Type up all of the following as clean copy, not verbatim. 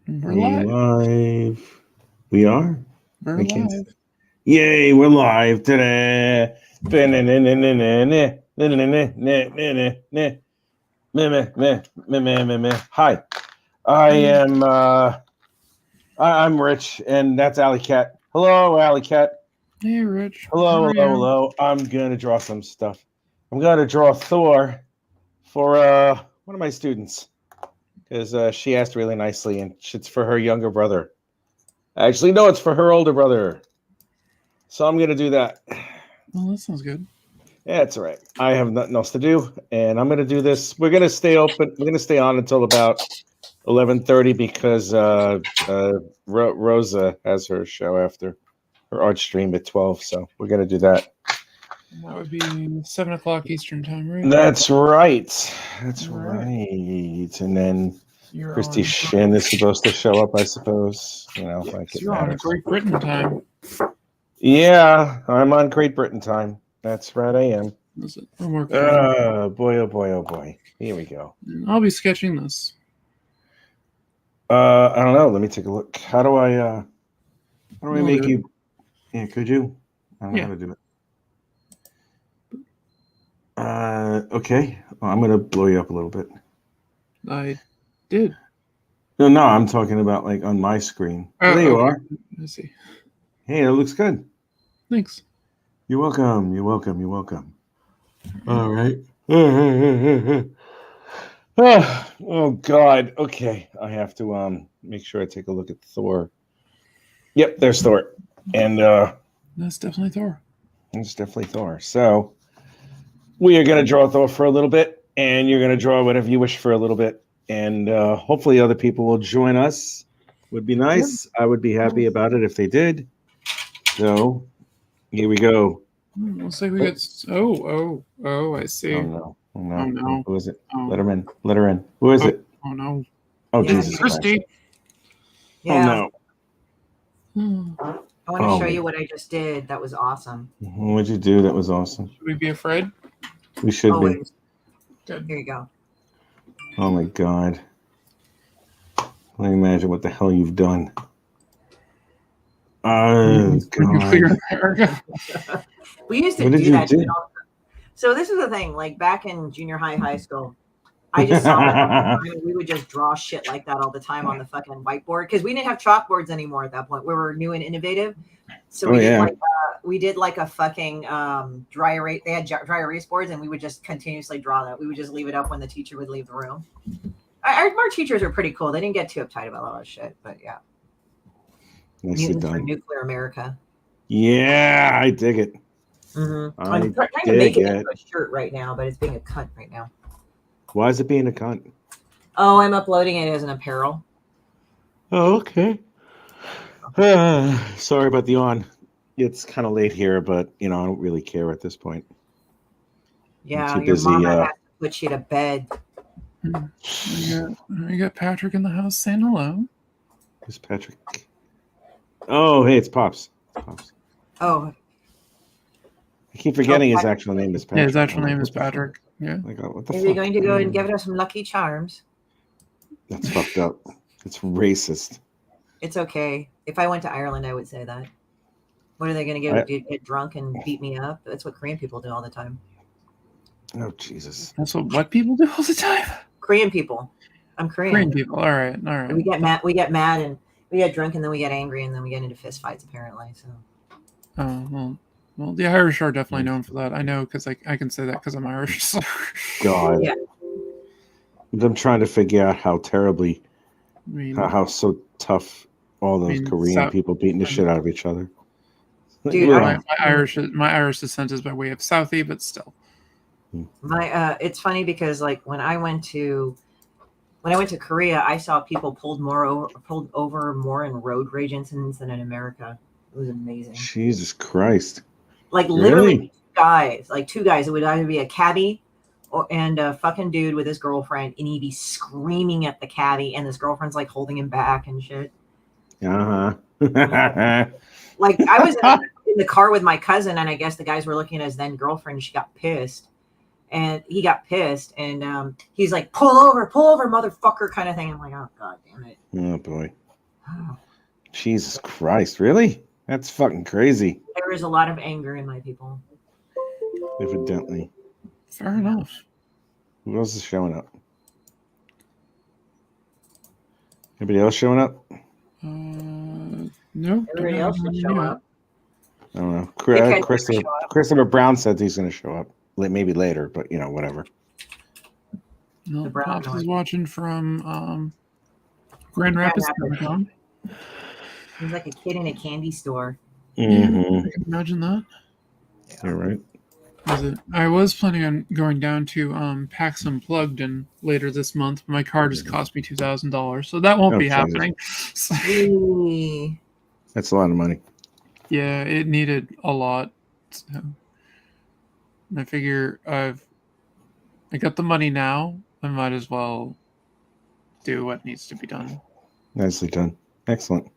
We're live. We are? We're live. Yay, we're live today. Hi. I'm Rich, and that's Alley Cat. Hello, Alley Cat. Hey, Rich. Hello. I'm going to draw some stuff. I'm going to draw Thor for one of my students. Because she asked really nicely, and it's for her younger brother. Actually, no, it's for her older brother. So I'm going to do that. Well, that sounds good. Yeah, it's all right. I have nothing else to do, and I'm going to do this. We're going to stay open. We're going to stay on until about 11:30 because Rosa has her show after her art stream at 12. So we're going to do that. That would be 7 o'clock Eastern time, right? That's right. That's right. And then Christie Shinn is supposed to show up, I suppose. You know, like you're on Great Britain time. Yeah, I'm on Great Britain time. That's right, I am. Is it? Boy, oh boy. Here we go. I'll be sketching this. I don't know. Let me take a look. How do I make you? Yeah, could you? I don't know how to do it. Okay. Well, I'm gonna blow you up a little bit. I did. No, I'm talking about like on my screen. There you are. I see. Hey, it looks good. Thanks. You're welcome. All right. Oh God. Okay. I have to make sure I take a look at Thor. Yep, there's Thor. And that's definitely Thor. It's definitely Thor. So we are gonna draw Thor for a little bit, and you're gonna draw whatever you wish for a little bit. And hopefully other people will join us. Would be nice. I would be happy about it if they did. So here we go. Looks like we got. Oh! I see. Oh no! Who is it? Oh. Let her in. Who is it? Oh no! Oh Jesus! Christie. Yeah. Oh no! I want to show you what I just did. That was awesome. What'd you do? That was awesome. Should we be afraid? We should be. Good. Here you go. Oh my God! Let me imagine what the hell you've done. Oh God! We used to do that. So this is the thing. Like back in junior high school, I just saw it. We would just draw shit like that all the time on the fucking whiteboard because we didn't have chalkboards anymore at that point. We were new and innovative. So we did like a fucking dry erase. They had dry erase boards, and we would just continuously draw that. We would just leave it up when the teacher would leave the room. Our teachers are pretty cool. They didn't get too uptight about a lot of shit, but yeah. Mutants for Nuclear America. Yeah, I dig it. Mm-hmm. I'm trying to make it into a shirt right now, but it's being a cunt right now. Why is it being a cunt? Oh, I'm uploading it as an apparel. Oh, okay. Sorry about the yawn. It's kind of late here, but I don't really care at this point. Yeah, your mama has to put you to bed. We got Patrick in the house saying hello. Who's Patrick? Oh, hey, it's Pops. Oh. I keep forgetting his actual name is Patrick. Yeah, his actual name is Patrick. Yeah. Like, what the fuck? Are you going to go and give us some Lucky Charms? That's fucked up. It's racist. It's okay. If I went to Ireland, I would say that. What are they going to get drunk and beat me up? That's what Korean people do all the time. Oh, Jesus. That's what people do all the time? Korean people. I'm Korean. Korean people. All right. And we get mad and we get drunk and then we get angry and then we get into fist fights apparently. So. Oh, well, the Irish are definitely known for that. I know because I can say that because I'm Irish. So. God. Yeah. I'm trying to figure out how terribly, how so tough all those Korean people beating the shit out of each other. Dude, my Irish descent is by way of Southie, but still. It's funny because like when I went to Korea, I saw people pulled over more in road rage incidents than in America. It was amazing. Jesus Christ! Like literally two guys. It would either be a cabbie and a fucking dude with his girlfriend, and he'd be screaming at the cabbie, and his girlfriend's like holding him back and shit. Like I was in the car with my cousin, and I guess the guys were looking at his then girlfriend. She got pissed. And he got pissed, and he's like, pull over, motherfucker, kind of thing. I'm like, oh, God damn it. Oh, boy. Jesus Christ, really? That's fucking crazy. There is a lot of anger in my people. Evidently. Fair enough. Who else is showing up? Anybody else showing up? No. Everybody else should show up. I don't know. Okay, Christopher Brown said he's going to show up. Maybe later, but whatever. No, Pops is watching from Grand Rapids Comic-Con. He's like a kid in a candy store. Yeah, I can imagine that. You're right. I was planning on going down to PAX Unplugged and later this month. My car just cost me $2,000, so that won't be happening. That's a lot of money. Yeah, it needed a lot. So I figure I got the money now. I might as well do what needs to be done. Nicely done. Excellent.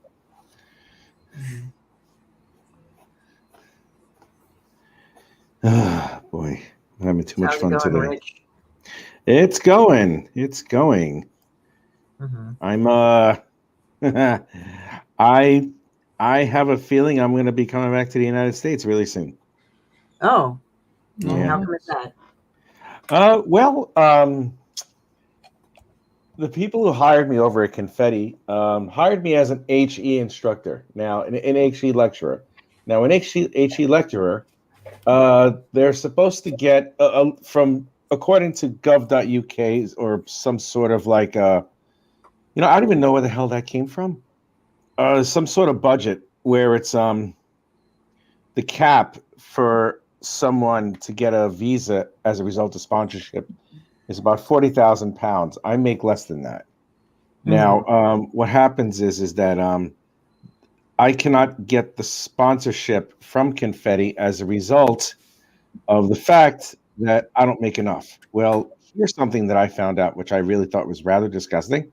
Boy, I'm having too much fun today. Rich? It's going. I'm I have a feeling I'm going to be coming back to the United States really soon. Oh, yeah. How come it's that? The people who hired me over at Confetti hired me as an HE instructor. Now, an HE lecturer. Now, an HE lecturer, they're supposed to get from, according to gov.uk or some sort of like, I don't even know where the hell that came from. Some sort of budget where it's the cap for someone to get a visa as a result of sponsorship is about £40,000. I make less than that. Now, what happens is that I cannot get the sponsorship from Confetti as a result of the fact that I don't make enough. Well, here's something that I found out, which I really thought was rather disgusting.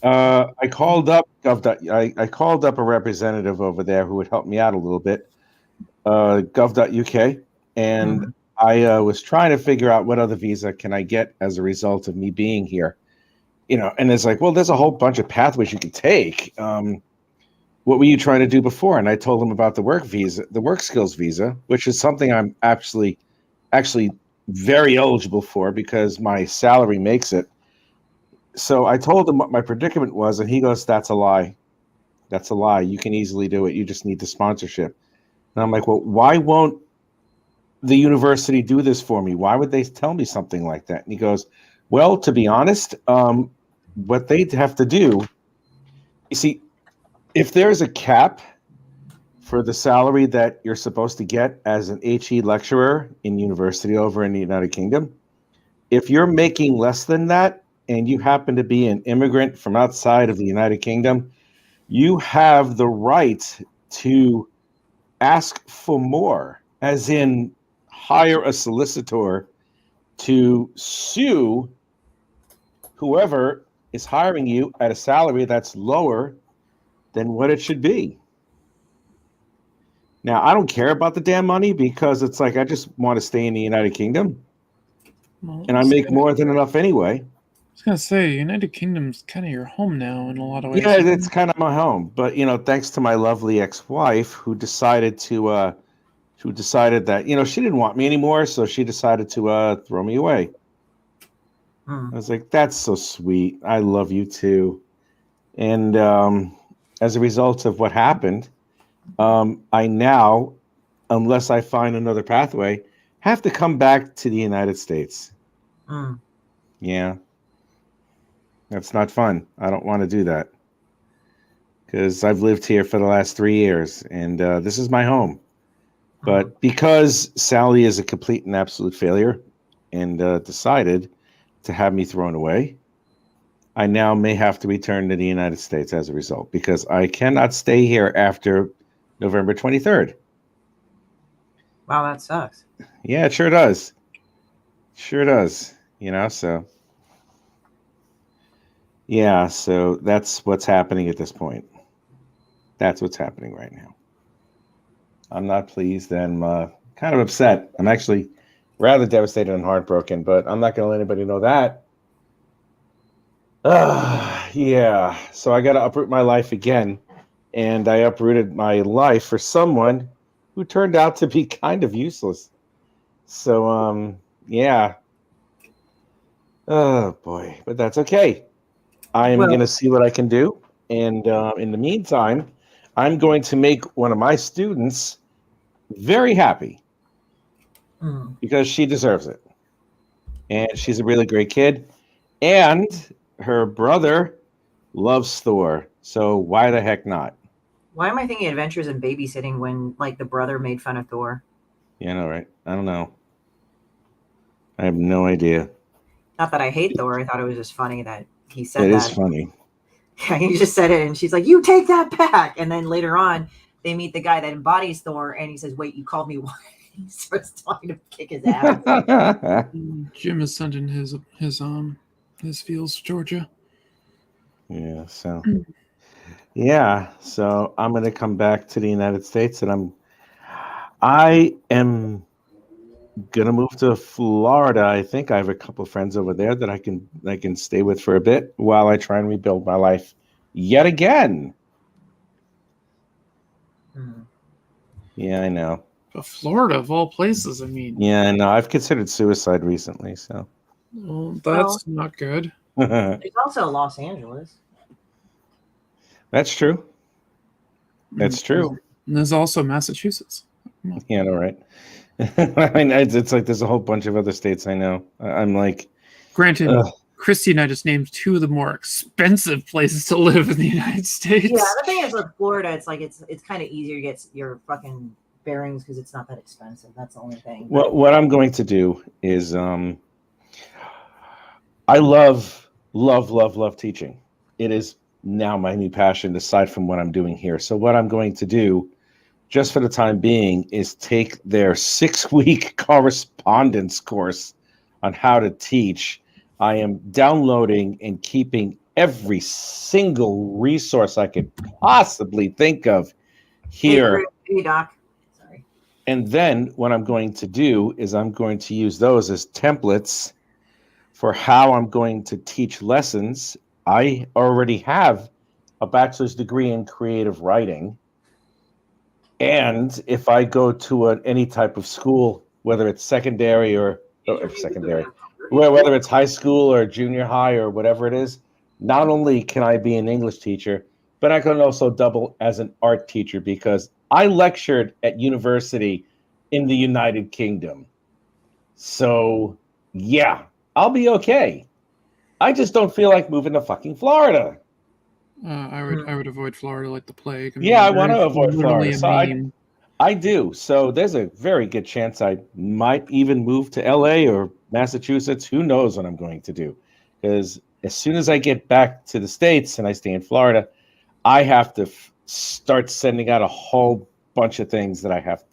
I called up I called up a representative over there who would help me out a little bit, gov.uk, and I was trying to figure out what other visa can I get as a result of me being here. And it's like, well, there's a whole bunch of pathways you can take. What were you trying to do before? And I told him about the work visa, the work skills visa, which is something I'm actually very eligible for because my salary makes it. So I told him what my predicament was, and he goes, "That's a lie. That's a lie. You can easily do it. You just need the sponsorship." And I'm like, "Well, why won't the university do this for me? Why would they tell me something like that?" And he goes, "Well, to be honest, what they'd have to do, you see, if there's a cap for the salary that you're supposed to get as an HE lecturer in university over in the United Kingdom, if you're making less than that, and you happen to be an immigrant from outside of the United Kingdom, you have the right to ask for more, as in hire a solicitor to sue whoever is hiring you at a salary that's lower than what it should be." Now, I don't care about the damn money because it's like I just want to stay in the United Kingdom, and I make more than enough anyway. I was gonna say, United Kingdom's kind of your home now in a lot of ways. Yeah, it's kind of my home, but thanks to my lovely ex-wife who decided that she didn't want me anymore, so she decided to throw me away. I was like, "That's so sweet. I love you too." And as a result of what happened, I now, unless I find another pathway, have to come back to the United States. Yeah. That's not fun. I don't want to do that because I've lived here for the last 3 years and this is my home. But because Sally is a complete and absolute failure and decided to have me thrown away, I now may have to return to the United States as a result because I cannot stay here after November 23rd. Wow, that sucks. Yeah, it sure does. Sure does. So... yeah, so that's what's happening at this point. That's what's happening right now. I'm not pleased. I'm kind of upset. I'm actually rather devastated and heartbroken, but I'm not going to let anybody know that. Yeah. So I got to uproot my life again. And I uprooted my life for someone who turned out to be kind of useless. So, yeah. Oh, boy. But that's okay. I am going to see what I can do. And in the meantime, I'm going to make one of my students very happy because she deserves it. And she's a really great kid. And her brother loves Thor. So why the heck not? Why am I thinking Adventures in Babysitting when, like, the brother made fun of Thor? Yeah, I know, right? I don't know. I have no idea. Not that I hate Thor. I thought it was just funny that he said that. It is funny. Yeah, he just said it, and she's like, "You take that back." And then later on, they meet the guy that embodies Thor, and he says, "Wait, you called me what?" He starts talking to kick his ass. Jim is sending his feels to Georgia. Yeah. So. Yeah. So I'm gonna come back to the United States, and I am gonna move to Florida. I think I have a couple of friends over there that I can stay with for a bit while I try and rebuild my life yet again. Yeah, I know. But Florida, of all places, I mean. Yeah, I know. I've considered suicide recently, so. Well, that's not good. There's also Los Angeles. That's true. That's true. And there's also Massachusetts. Yeah, I know, right? I mean, it's like there's a whole bunch of other states I know. I'm like, granted, Christy and I just named two of the more expensive places to live in the United States. Yeah, the thing is with Florida, it's like it's kind of easier to get your fucking bearings because it's not that expensive. That's the only thing. Well, what I'm going to do is, I love teaching. It is now my new passion, aside from what I'm doing here. So what I'm going to do, just for the time being, is take their 6-week correspondence course on how to teach. I am downloading and keeping every single resource I could possibly think of here. Hey, Doc. Sorry. And then what I'm going to do is I'm going to use those as templates for how I'm going to teach lessons. I already have a bachelor's degree in creative writing. And if I go to any type of school, whether it's secondary or secondary, whether it's high school or junior high or whatever it is, not only can I be an English teacher, but I can also double as an art teacher because I lectured at university in the United Kingdom. So, yeah, I'll be okay. I just don't feel like moving to fucking Florida. I would avoid Florida like the plague. I want to avoid Florida. So I do. So there's a very good chance I might even move to LA or Massachusetts. Who knows what I'm going to do? Because as soon as I get back to the States and I stay in Florida, I have to start sending out a whole bunch of things that I have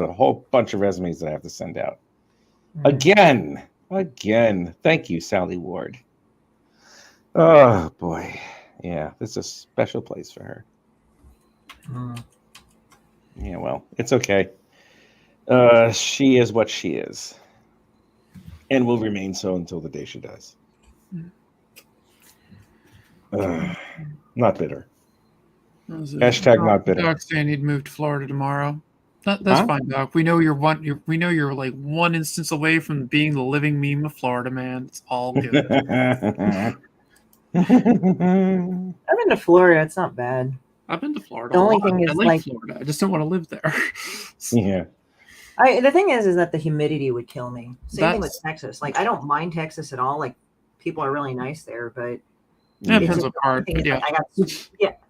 a whole bunch of resumes that I have to send out. Again. Thank you, Sally Ward. Oh, boy. Yeah, this is a special place for her. Yeah, well, it's okay. She is what she is. And will remain so until the day she dies. Not bitter. Hashtag not bitter. Doc's saying he'd move to Florida tomorrow. That's fine, Doc. We know you're like one instance away from being the living meme of Florida, man. It's all good. I've been to Florida. It's not bad. I've been to Florida. The only thing is, I like Florida. I just don't want to live there. Yeah. The thing is that the humidity would kill me. Same thing with Texas. Like, I don't mind Texas at all. Like, people are really nice there, but it depends what part. Yeah.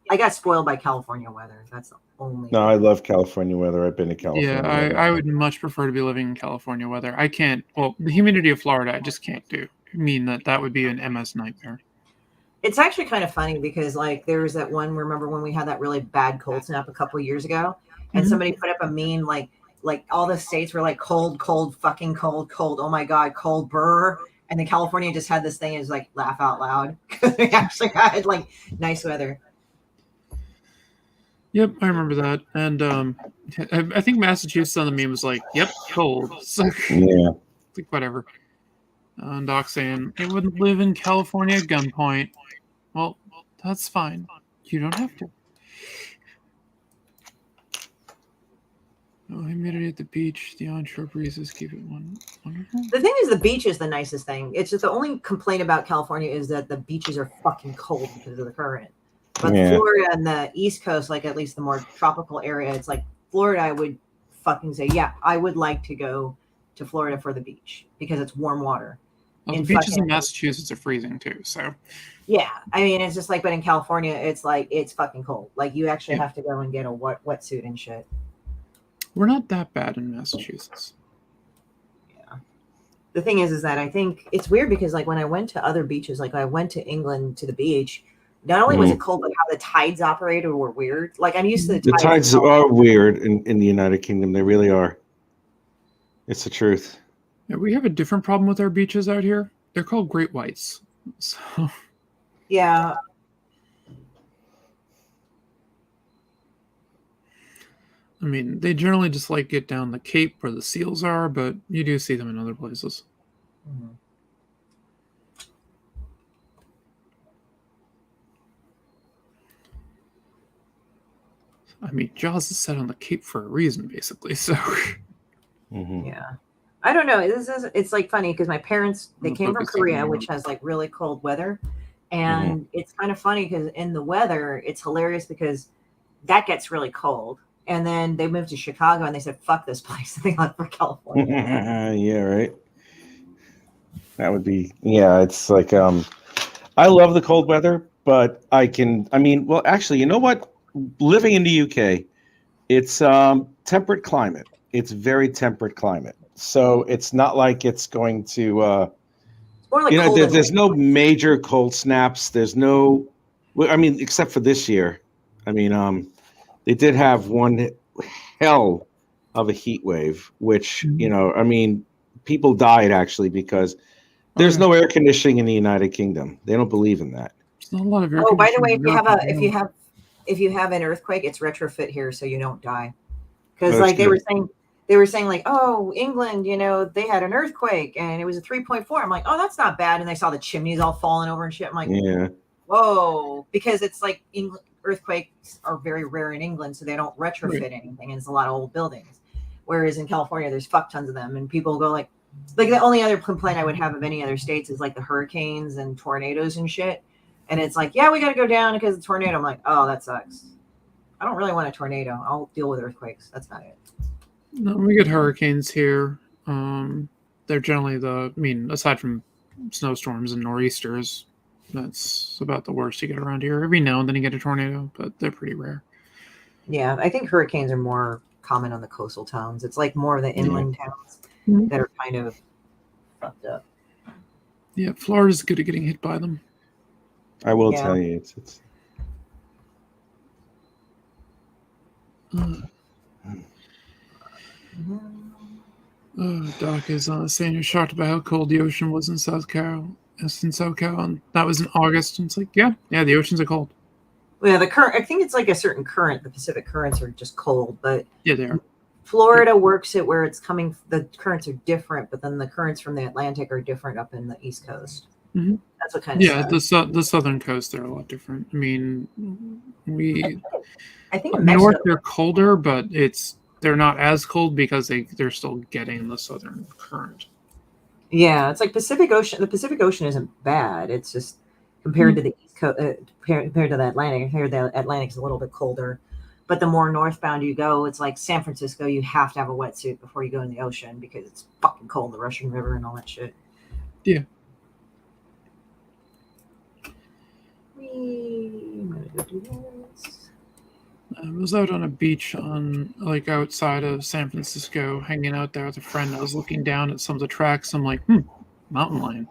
I got spoiled by California weather. That's the only. No, I love California weather. I've been to California. Yeah, I would much prefer to be living in California weather. I can't. Well, the humidity of Florida, I just can't do. I mean that would be an MS nightmare. It's actually kind of funny because, like, there was that one. Remember when we had that really bad cold snap a couple of years ago, and somebody put up a meme like all the states were like cold, fucking cold. Oh my god, cold burr. And then California just had this thing is like laugh out loud because they actually had like nice weather. Yep, I remember that. And I think Massachusetts on the meme was like, "Yep, cold." So, yeah, like whatever. And Doc saying it wouldn't live in California at gunpoint. Well, That's fine. You don't have to. No humidity at the beach. The onshore breezes keep it wonderful. The thing is, the beach is the nicest thing. It's just the only complaint about California is that the beaches are fucking cold because of the current. But Florida and the East Coast, like at least the more tropical area, it's like Florida, I would fucking say, yeah, I would like to go to Florida for the beach because it's warm water. Well, the beaches in Massachusetts are freezing too, so. Yeah, I mean, it's just like, but in California, it's like, it's fucking cold. Like you actually have to go and get a wetsuit and shit. We're not that bad in Massachusetts. Yeah. The thing is that I think it's weird because like when I went to other beaches, like I went to England to the beach, not only was it cold, but how the tides operated were weird. Like I'm used to the tides. The tides are weird in the United Kingdom. They really are. It's the truth. Yeah, we have a different problem with our beaches out here. They're called great whites. So. Yeah. I mean, they generally just like get down the Cape where the seals are, but you do see them in other places. Mm-hmm. I mean, Jaws is set on the Cape for a reason, basically. So, yeah, I don't know. It's like funny because my parents, they came from Korea, which has like really cold weather, and it's kind of funny because in the weather, it's hilarious because that gets really cold. And then they moved to Chicago and they said, fuck this place. They left for California. Yeah, right. That would be, it's like, I love the cold weather, but actually, you know what? Living in the UK, it's temperate climate. It's very temperate climate. So it's not like it's going to, it's more like there's no major cold snaps. There's no, except for this year. They did have one hell of a heat wave, which, people died actually because there's no air conditioning in the United Kingdom. They don't believe in that. There's not a lot of air by the way, if you have an earthquake, it's retrofit here so you don't die. Because like they were saying like, oh, England, they had an earthquake and it was a 3.4. I'm like, oh, that's not bad. And they saw the chimneys all falling over and shit. I'm like, yeah, whoa, because it's like earthquakes are very rare in England, so they don't retrofit anything. And it's a lot of old buildings. Whereas in California, there's fuck tons of them, and people go like the only other complaint I would have of any other states is like the hurricanes and tornadoes and shit. And it's like, yeah, we got to go down because of the tornado. I'm like, oh, that sucks. I don't really want a tornado. I'll deal with earthquakes. That's not it. No, we get hurricanes here. They're generally aside from snowstorms and nor'easters, that's about the worst you get around here. Every now and then you get a tornado, but they're pretty rare. Yeah, I think hurricanes are more common on the coastal towns. It's like more of the inland towns that are kind of fucked up. Yeah, Florida's good at getting hit by them. I will tell you, it's Doc is saying you're shocked about how cold the ocean was in South Carolina. And that was in August. And it's like, yeah, the oceans are cold. Yeah, the current. I think it's like a certain current. The Pacific currents are just cold, but yeah, they are. Florida works it where it's coming. The currents are different, but then the currents from the Atlantic are different up in the East Coast. Mm-hmm. That's what kind of. Yeah, the southern coast they're a lot different. I mean, I think up north they're colder, but they're not as cold because they're still getting the southern current. Yeah, it's like Pacific Ocean. The Pacific Ocean isn't bad. It's just compared to the East Coast, compared to the Atlantic. Here, the Atlantic's a little bit colder, but the more northbound you go, it's like San Francisco. You have to have a wetsuit before you go in the ocean because it's fucking cold. The Russian River and all that shit. Yeah. I'm gonna go do this. I was out on a beach outside of San Francisco, hanging out there with a friend. I was looking down at some of the tracks. I'm like, mountain lion.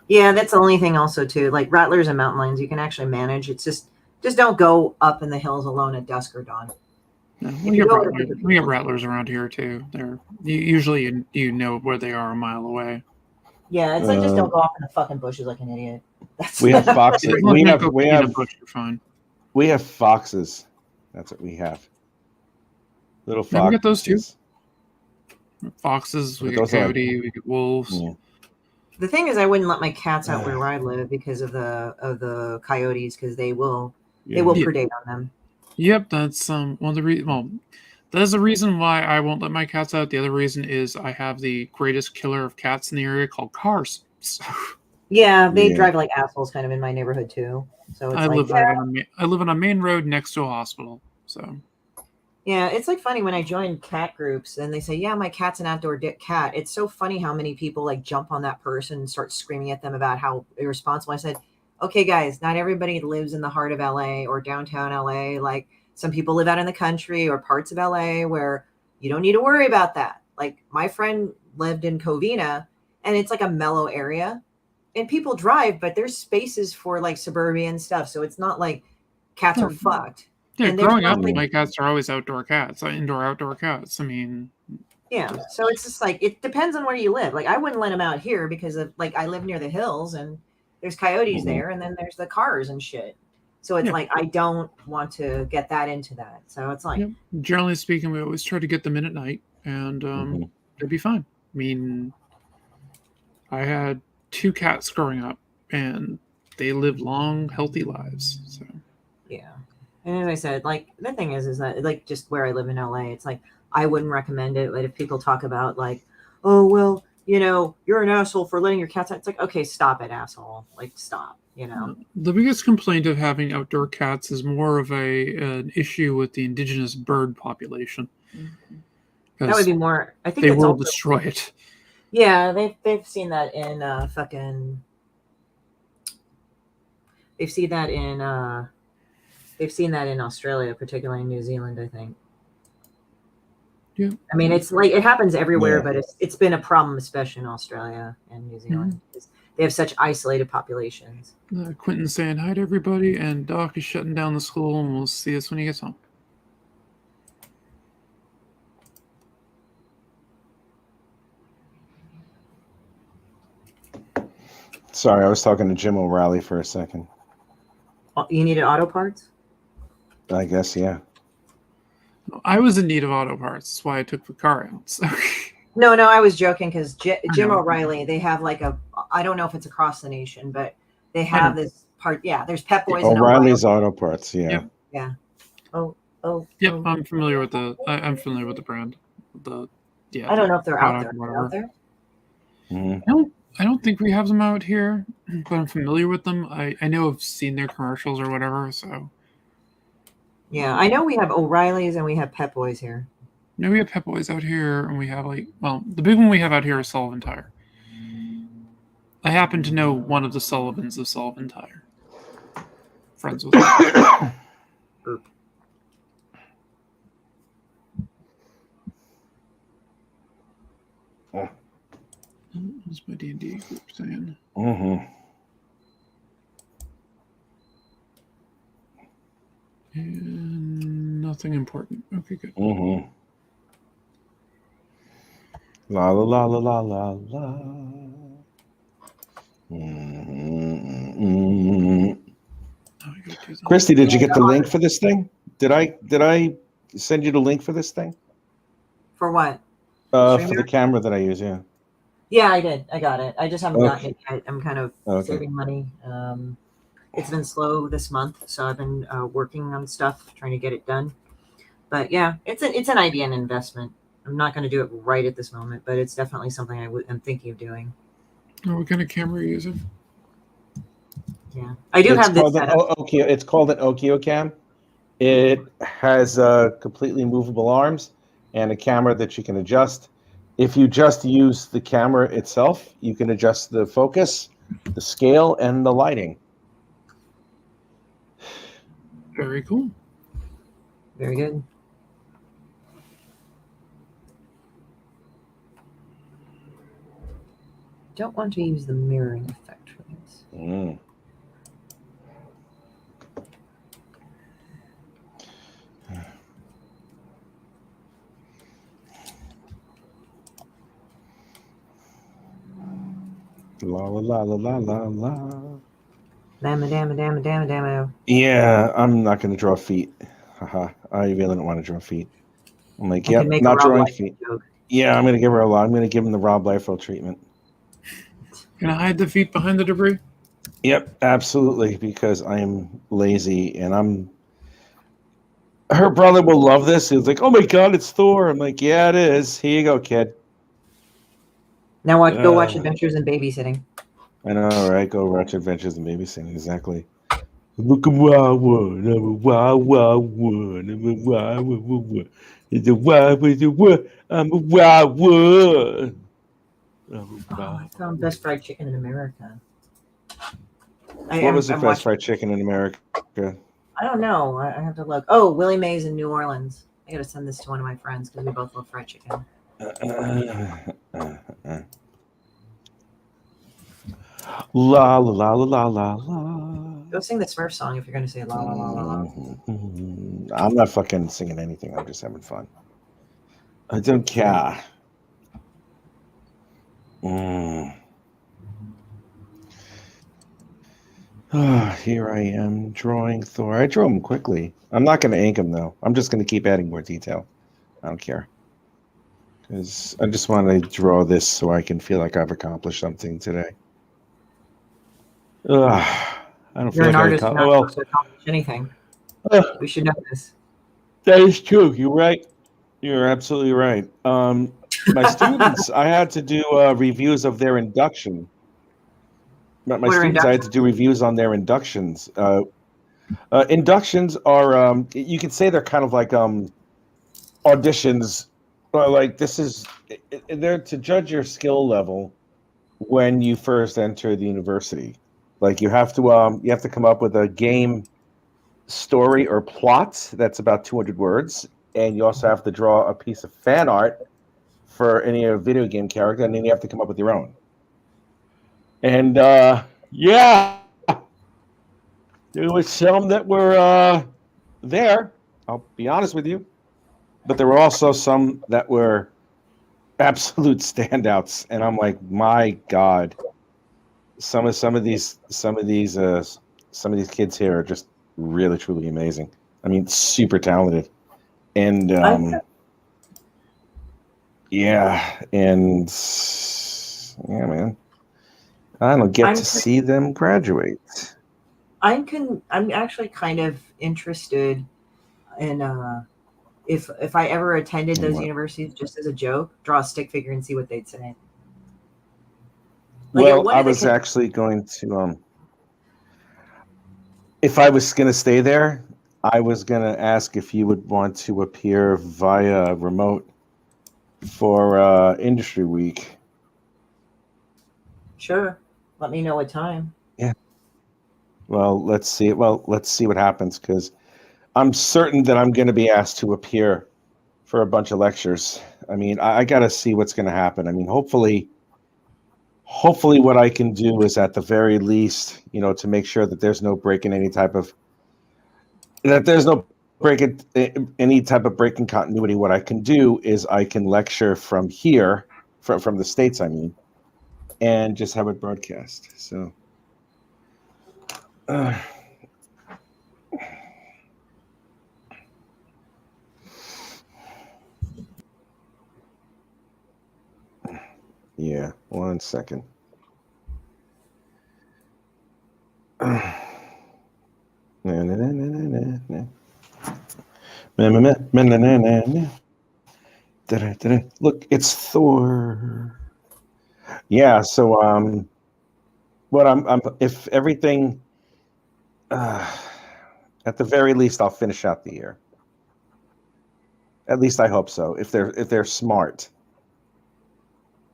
Yeah, that's the only thing also too. Like rattlers and mountain lions, you can actually manage. It's just don't go up in the hills alone at dusk or dawn. No, we get rattlers around here too. They're usually you know where they are a mile away. Yeah, it's like just don't go off in the fucking bushes like an idiot. We have foxes. We have foxes. That's what we have. Little foxes. We get those too. Foxes. We get coyote. We get wolves. The thing is, I wouldn't let my cats out where I live because of the coyotes, because they will predate on them. Yep, that's one of the reasons. Well, that's the reason why I won't let my cats out. The other reason is I have the greatest killer of cats in the area called cars. So, yeah, they drive like assholes kind of in my neighborhood too. So it's I live on a main road next to a hospital. So yeah, it's like funny when I join cat groups and they say, "Yeah, my cat's an outdoor cat." It's so funny how many people like jump on that person and start screaming at them about how irresponsible. I said, "Okay, guys, not everybody lives in the heart of LA or downtown LA. Like some people live out in the country or parts of LA where you don't need to worry about that." Like my friend lived in Covina, and it's like a mellow area, and people drive, but there's spaces for like suburban stuff, so it's not like cats are fucked. Yeah, And growing up, my cats are always outdoor cats, indoor-outdoor cats. I mean, yeah. So it's just like, it depends on where you live. Like I wouldn't let them out here because of like, I live near the hills and there's coyotes there, and then there's the cars and shit. So it's like, I don't want to get that into that. So it's like, generally speaking, we always try to get them in at night, and they'd be fine. I mean, I had 2 cats growing up, and they lived long, healthy lives. So yeah. And as I said, like the thing is that like just where I live in LA, it's like I wouldn't recommend it. But if people talk about like, oh well, you know, you're an asshole for letting your cats out, it's like, okay, stop it, asshole. Like stop. You know. The biggest complaint of having outdoor cats is more of an issue with the indigenous bird population. That would be more. I think they will destroy it. Yeah, they've seen that in fucking. They've seen that in. They've seen that in Australia, particularly in New Zealand, I think. Yeah. I mean, it's like it happens everywhere, but it's been a problem, especially in Australia and New Zealand. They have such isolated populations. Quentin's saying hi to everybody, and Doc is shutting down the school, and we'll see us when he gets home. Sorry, I was talking to Jim O'Reilly for a second. You needed auto parts? I guess, yeah. I was in need of auto parts. That's why I took the car out. So. No, I was joking because Jim O'Reilly, they have like I don't know if it's across the nation, but they have this part. Yeah, there's Pep Boys. O'Reilly's Auto Parts, yeah. Yep. Yeah. Yep, I'm familiar with I'm familiar with the brand. I don't know if they're out there. Out there? I don't think we have them out here, but I'm familiar with them. I know I've seen their commercials or whatever, so. Yeah, I know we have O'Reilly's and we have Pep Boys here. No, we have Pep Boys out here, and we have the big one we have out here is Sullivan Tire. I happen to know one of the Sullivans of Sullivan Tire. Friends with them. What's my D&D group saying? And nothing important. Okay, good. La la la la la la la. Christy, did you get the link for this thing? Did I send you the link for this thing? For what? For the camera that I use, yeah. Yeah, I did. I got it. I just haven't gotten it yet. I'm kind of saving money. It's been slow this month, so I've been working on stuff, trying to get it done. But yeah, it's an idea and investment. I'm not going to do it right at this moment, but it's definitely something I'm thinking of doing. What kind of camera are you using? Yeah, I do have this. It's called an Okio Cam. It has completely movable arms and a camera that you can adjust. If you just use the camera itself, you can adjust the focus, the scale, and the lighting. Very cool. Very good. Don't want to use the mirroring effect for this. La la la la la la la. Damn. Yeah, I'm not going to draw feet. Haha. I really don't want to draw feet. I'm like, yep, not drawing feet. Joke. Yeah, I'm going to give him the Rob Liefeld treatment. Can I hide the feet behind the debris? Yep, absolutely, because I'm lazy and I'm. Her brother will love this. He's like, "Oh my god, it's Thor!" I'm like, "Yeah, it is. Here you go, kid." Now go watch Adventures in Babysitting. I know, right? Go watch Adventures in Babysitting. Exactly. Look at wild one. I'm a wild one. I'm a wild one. It's a wild one. I'm a wild one. I found Best Fried Chicken in America. What was the Best Fried Chicken in America? I don't know. I have to look. Oh, Willie Mays in New Orleans. I got to send this to one of my friends because we both love fried chicken. La la la la la la. Go sing the Smurf song if you're going to say la la la la la. I'm not fucking singing anything. I'm just having fun. I don't care. Here I am drawing Thor. I drew him quickly. I'm not going to ink him though. I'm just going to keep adding more detail. I don't care. Because I just want to draw this so I can feel like I've accomplished something today. I don't feel like artist, not supposed to accomplish anything. We should know this. That is true. You're right. You're absolutely right. My students, I had to do reviews of their induction. My students, I had to do reviews on their inductions. Inductions are, you could say they're kind of like auditions. Like this is, they're to judge your skill level when you first enter the university. Like you have to come up with a game story or plot that's about 200 words, and you also have to draw a piece of fan art for any video game character, and then you have to come up with your own. And yeah, there was some that were there. I'll be honest with you, but there were also some that were absolute standouts, and I'm like, my God, some of these kids here are just really truly amazing. I mean, super talented, and yeah, man, I don't get to see them graduate. I'm actually kind of interested in if I ever attended those universities just as a joke, draw a stick figure and see what they'd say. Like well, I was actually going to if I was going to stay there, I was going to ask if you would want to appear via remote for Industry Week. Sure. Let me know what time. Yeah. Well, let's see. Let's see what happens, because I'm certain that I'm going to be asked to appear for a bunch of lectures. I mean, I got to see what's going to happen. I mean, hopefully what I can do is at the very least, to make sure that there's no break in any type of break in continuity. What I can do is I can lecture from here, from the States, I mean, and just have it broadcast. So, yeah, 1 second. Look, it's Thor. Yeah, so what I'm if everything at the very least I'll finish out the year. At least I hope so. If they're smart.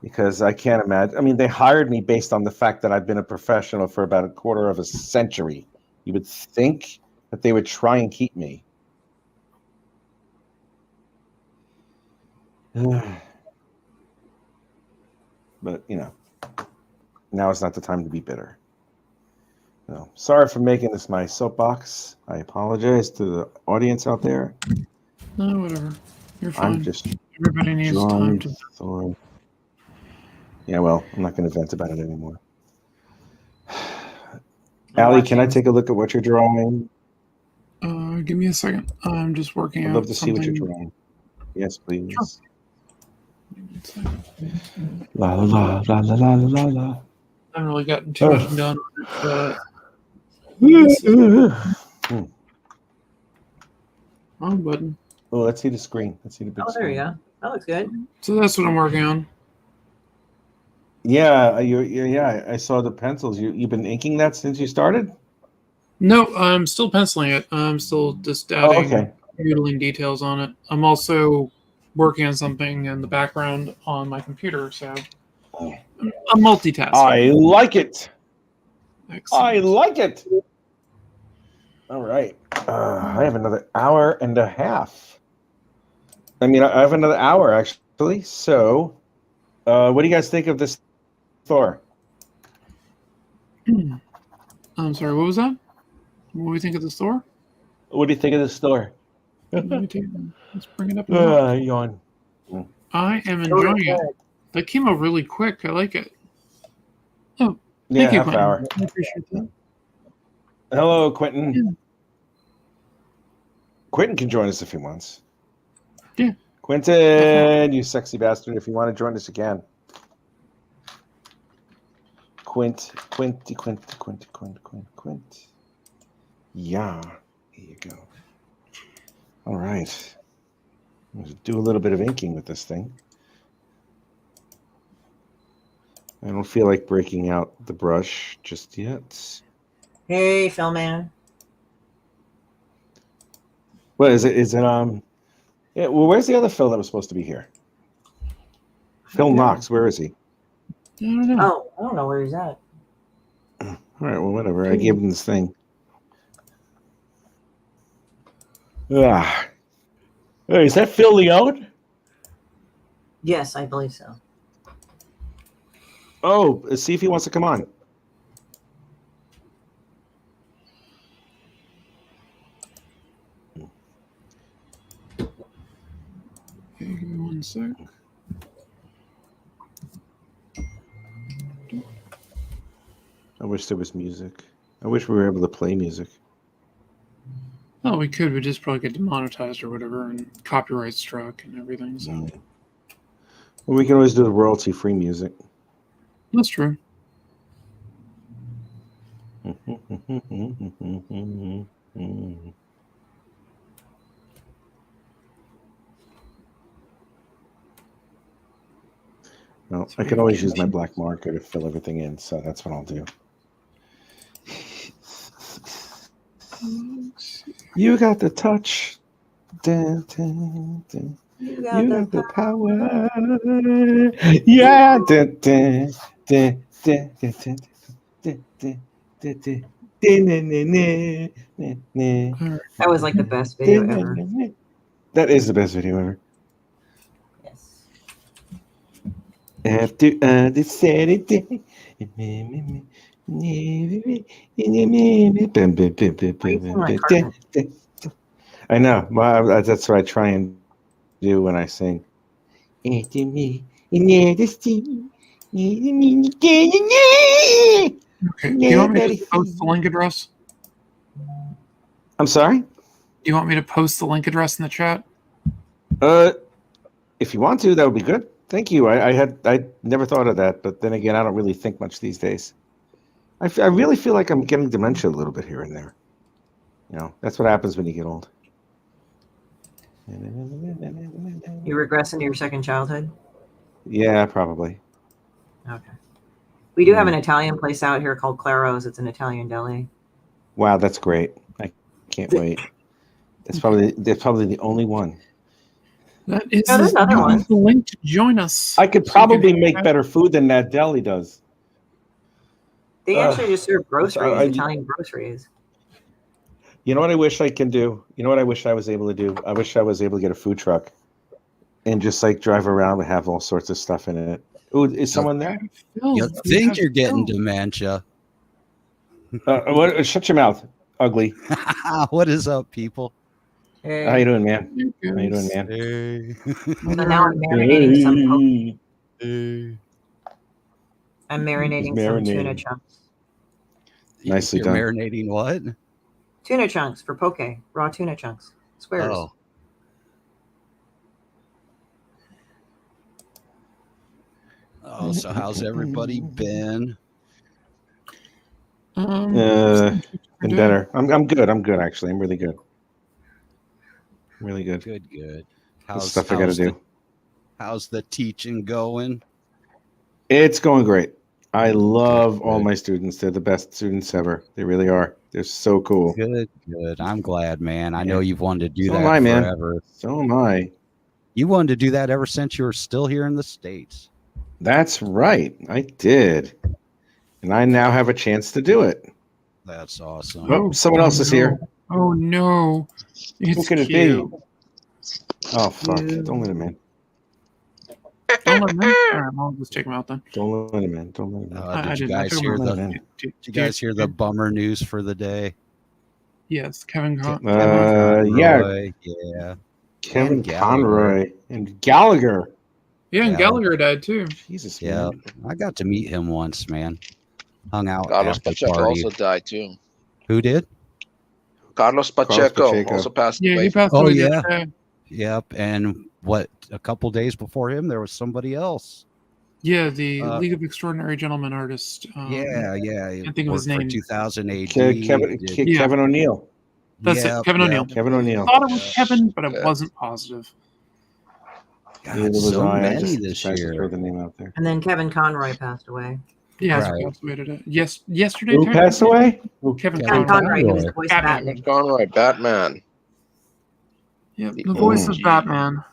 Because I can't imagine. I mean, they hired me based on the fact that I've been a professional for about a quarter of a century. You would think that they would try and keep me. But, now is not the time to be bitter. No. Sorry for making this my soapbox. I apologize to the audience out there. No, whatever. You're fine. I'm just everybody needs time to Thor. Yeah, well, I'm not going to vent about it anymore. Allie, can I take a look at what you're drawing? Give me a second. I'm just working I'd out love to something. see what you're drawing. Yes, please. Sure. La la la la la la la la. haven't really gotten too much done, but wrong button. Oh, let's see the screen. Let's see the big Oh, there screen. you go. That looks good. So that's what I'm working on. Yeah, yeah. I saw the pencils. You've been inking that since you started? No, I'm still penciling it. I'm still just adding noodling details on it. I'm also working on something in the background on my computer, so I'm multitasking. I like it. Excellent. I like it. All right. I have another hour and a half. I mean, I have another hour, actually. So, what do you guys think of this Thor? I'm sorry, what was that? What do we think of the store? What do you think of this Thor? Let's bring it up. Yawn. I am enjoying it. That came out really quick. I like it. Oh, Yeah, thank you, half Quentin. hour. I appreciate that. Hello, Quentin. Yeah. Quentin can join us if he wants. Yeah. Quentin, you sexy bastard. If you want to join us again. Quint. Yeah. Here you go. All right. Let's do a little bit of inking with this thing. I don't feel like breaking out the brush just yet. Hey, Phil man. What is it? Yeah, well, where's the other Phil that was supposed to be here? Phil Knox, where is he? I don't know. Oh, I don't know where he's at. All right, well, whatever. I gave him this thing. Hey, is that Phil Leone? Yes, I believe so. Oh, let's see if he wants to come on. Okay, give me 1 sec. I wish there was music. I wish we were able to play music. Oh, we could. We just probably get demonetized or whatever, and copyright struck and everything. So. Well, we can always do the royalty-free music. That's true. Well, I can always use my black marker to fill everything in, so that's what I'll do. You got the touch. Dun, dun, dun. You got the power. Yeah. Dun, dun, dun, dun, dun, dun, dun, dun, dun, dun. That was like the best video ever. That is the best video ever. Yes. After the Saturday. I know. Well, that's what I try and do when I sing. Okay. Do you want me to post the link address? I'm sorry? Do you want me to post the link address in the chat? If you want to, that would be good. Thank you. I never thought of that, but then again, I don't really think much these days. I really feel like I'm getting dementia a little bit here and there. You know, that's what happens when you get old. You regress into your second childhood? Yeah, probably. Okay. We do have an Italian place out here called Claro's. It's an Italian deli. Wow, that's great. I can't wait. That's probably the only one. That is there's another one. the link to join us. I could probably make better food than that deli does. They actually just serve groceries, Italian groceries. You know what I wish I can do? You know what I wish I was able to do? I wish I was able to get a food truck and just like drive around and have all sorts of stuff in it. Ooh, is someone there? You think you're getting dementia. Shut your mouth, ugly. What is up, people? Hey. How you doing, man? How you doing, man? Hey. So now I'm marinating some poke. Hey. I'm marinating some tuna chunks. Nicely You're done. Marinating what? Tuna chunks for poke. Raw tuna chunks. Squares. Oh, so how's everybody been? And better. I'm good. I'm good actually. I'm really good. Really good. Good. How's stuff I got to do? How's the teaching going? It's going great. I love all my students. They're the best students ever. They really are. They're so cool. Good. I'm glad, man. I know you've wanted to do So that am I, man. forever. So am I. You wanted to do that ever since you were still here in the States. That's right. I did. And I now have a chance to do it. That's awesome. Oh, someone else is here. Oh no. Who can it be? Oh, fuck. Don't let him in. Don't let him in? All right, I'll just take him out then. Don't let him in. Don't let him in. Did you guys hear the bummer news for the day? Yes, Kevin Conroy. Yeah. Kevin Conroy and Gallagher. Yeah, and Gallagher died too. Jesus, yeah. man. I got to meet him once, man. Hung out. Carlos after Pacheco party. also died too. Who did? Carlos Pacheco also passed away. Yeah, he passed away. Yeah. Yep. And a couple days before him, there was somebody else. Yeah, the League of Extraordinary Gentlemen artist. Yeah. I think of his name. 2000 AD. Kevin O'Neill. That's it, Kevin O'Neill. Kevin O'Neill. I thought it was Kevin, but I wasn't positive. God, so many this year. Throw the name out there. And then Kevin Conroy passed away. Yeah, he passed away today. Yesterday. Who passed away? Kevin Conroy. He was the voice of Batman. Kevin Conroy, Batman. Yeah, the voice of Batman.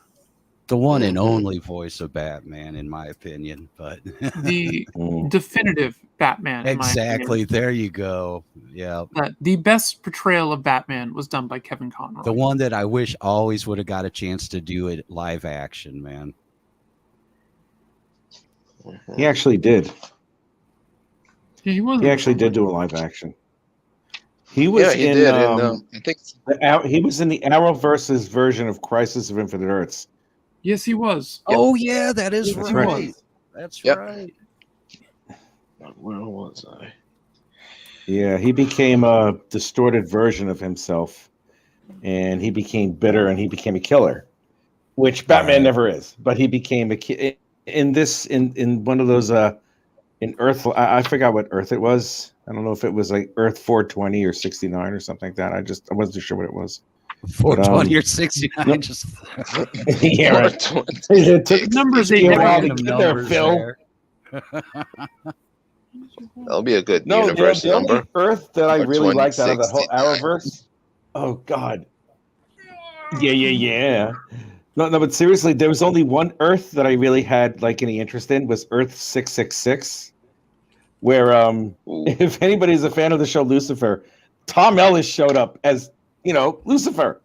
The one and only voice of Batman, in my opinion. But the definitive Batman. Exactly. There you go. Yeah. The best portrayal of Batman was done by Kevin Conroy. The one that I wish always would have got a chance to do it live action, man. He actually did. Yeah, he actually did do a live action. He was I think he was in the Arrowverse's version of Crisis of Infinite Earths. Yes, he was. Yep. Oh, yeah, that is right. That's right. Where was I? Yeah, he became a distorted version of himself, and he became bitter, and he became a killer, which Batman never is. But he became in one of those in Earth. I forgot what Earth it was. I don't know if it was like Earth 420 or 69 or something like that. I wasn't sure what it was. 420 or 69. No. Just yeah, right. It took numbers a while to get there, Phil. That'll be a good universe the number. Only Earth that I really liked out of the whole Arrowverse. Oh God. Yeah. No, but seriously, there was only one Earth that I really had like any interest in was Earth 666, where if anybody's a fan of the show Lucifer, Tom Ellis showed up as Lucifer.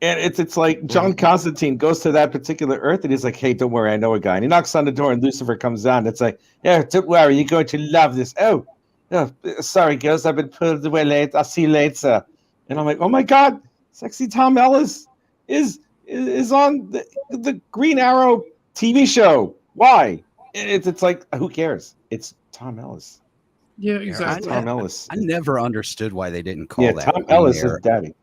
And it's like John Constantine goes to that particular Earth and he's like, hey, don't worry, I know a guy. And he knocks on the door and Lucifer comes down. It's like, yeah, don't worry, you're going to love this. Oh, sorry, girls, I've been pulled away late. I'll see you later. And I'm like, oh my God, sexy Tom Ellis is on the Green Arrow TV show. Why? It's like, who cares? It's Tom Ellis. Yeah, exactly. Tom Ellis. I never understood why they didn't call that. Tom Ellis is daddy.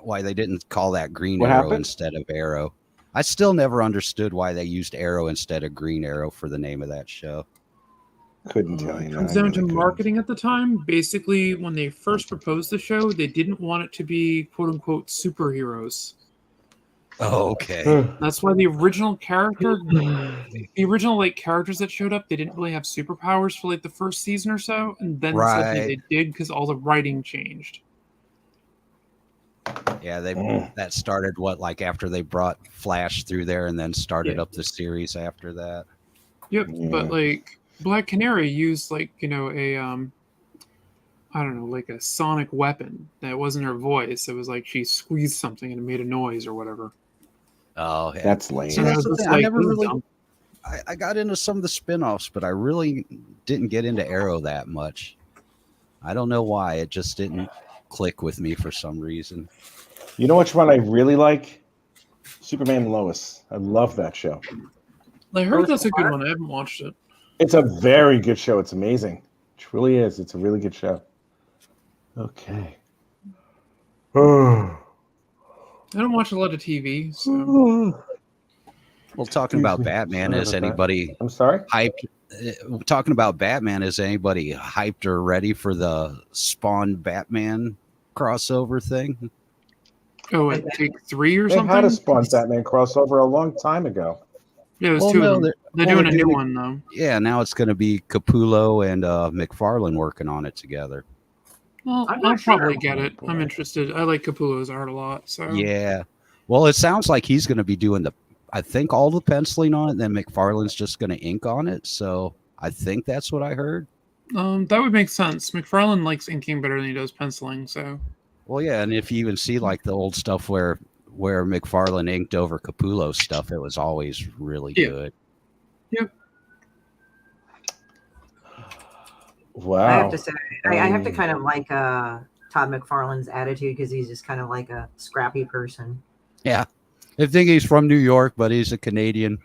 Why they didn't call that Green Arrow instead of Arrow. I still never understood why they used Arrow instead of Green Arrow for the name of that show. Couldn't tell you. It comes down to marketing at the time. Basically, when they first proposed the show, they didn't want it to be quote unquote superheroes. Oh, okay. That's why the original characters that showed up, they didn't really have superpowers for like the first season or so, and then suddenly they did because all the writing changed. Yeah, that started after they brought Flash through there, and then started up the series after that. Yep, but like Black Canary used a a sonic weapon that wasn't her voice. It was like she squeezed something and it made a noise or whatever. Oh, yeah. That's lame. So that's the thing. I never really. I got into some of the spinoffs, but I really didn't get into Arrow that much. I don't know why. It just didn't click with me for some reason. You know which one I really like? Superman and Lois. I love that show. I heard that's a good one. I haven't watched it. It's a very good show. It's amazing. It truly is. It's a really good show. Okay. I don't watch a lot of TV, so. Well, talking about Batman, is anybody I'm sorry? hyped? talking about Batman, is anybody hyped or ready for the Spawn Batman crossover thing? Oh, it take 3 or They something? had a Spawn Batman crossover a long time ago. Yeah, there's Well, 2 no, of them. They're doing a new one, though. Yeah, now it's going to be Capullo and McFarlane working on it together. Well, I'm I'll not sure. probably get it. I'm interested. I like Capullo's art a lot. So Yeah. Well, it sounds like he's going to be doing I think all the penciling on it, and then McFarlane's just going to ink on it. So I think that's what I heard. that would make sense. McFarlane likes inking better than he does penciling. So Well, yeah, and if you even see like the old stuff where McFarlane inked over Capullo stuff, it was always really good. Yep. Wow. I have to say, I have to kind of like Todd McFarlane's attitude because he's just kind of like a scrappy person. Yeah. I think he's from New York, but he's a Canadian.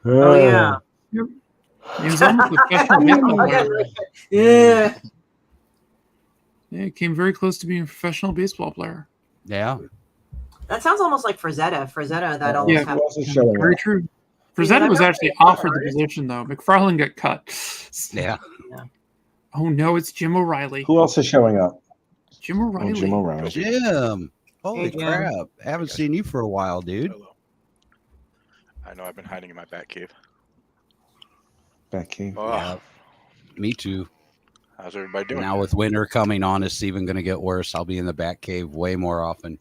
Oh, yeah. Yep. He was almost a professional baseball player. Yeah. Yeah, he came very close to being a professional baseball player. Yeah. That sounds almost like Frazetta. Frazetta, that almost Yeah. happened. Also showing Very up. true. Because Frazetta I'm was not actually really a offered the artist. position, though. McFarlane got cut. Yeah. Oh, no, it's Jim O'Reilly. Who else is showing up? Jim O'Reilly. Oh, Jim O'Reilly. Jim. Holy Hey, Jim. crap. Haven't seen you for a while, dude. Hello. I know I've been hiding in my bat cave. Becky. Oh, Yeah. Me too. how's everybody doing? Now with winter coming on, it's even going to get worse. I'll be in the back cave way more often.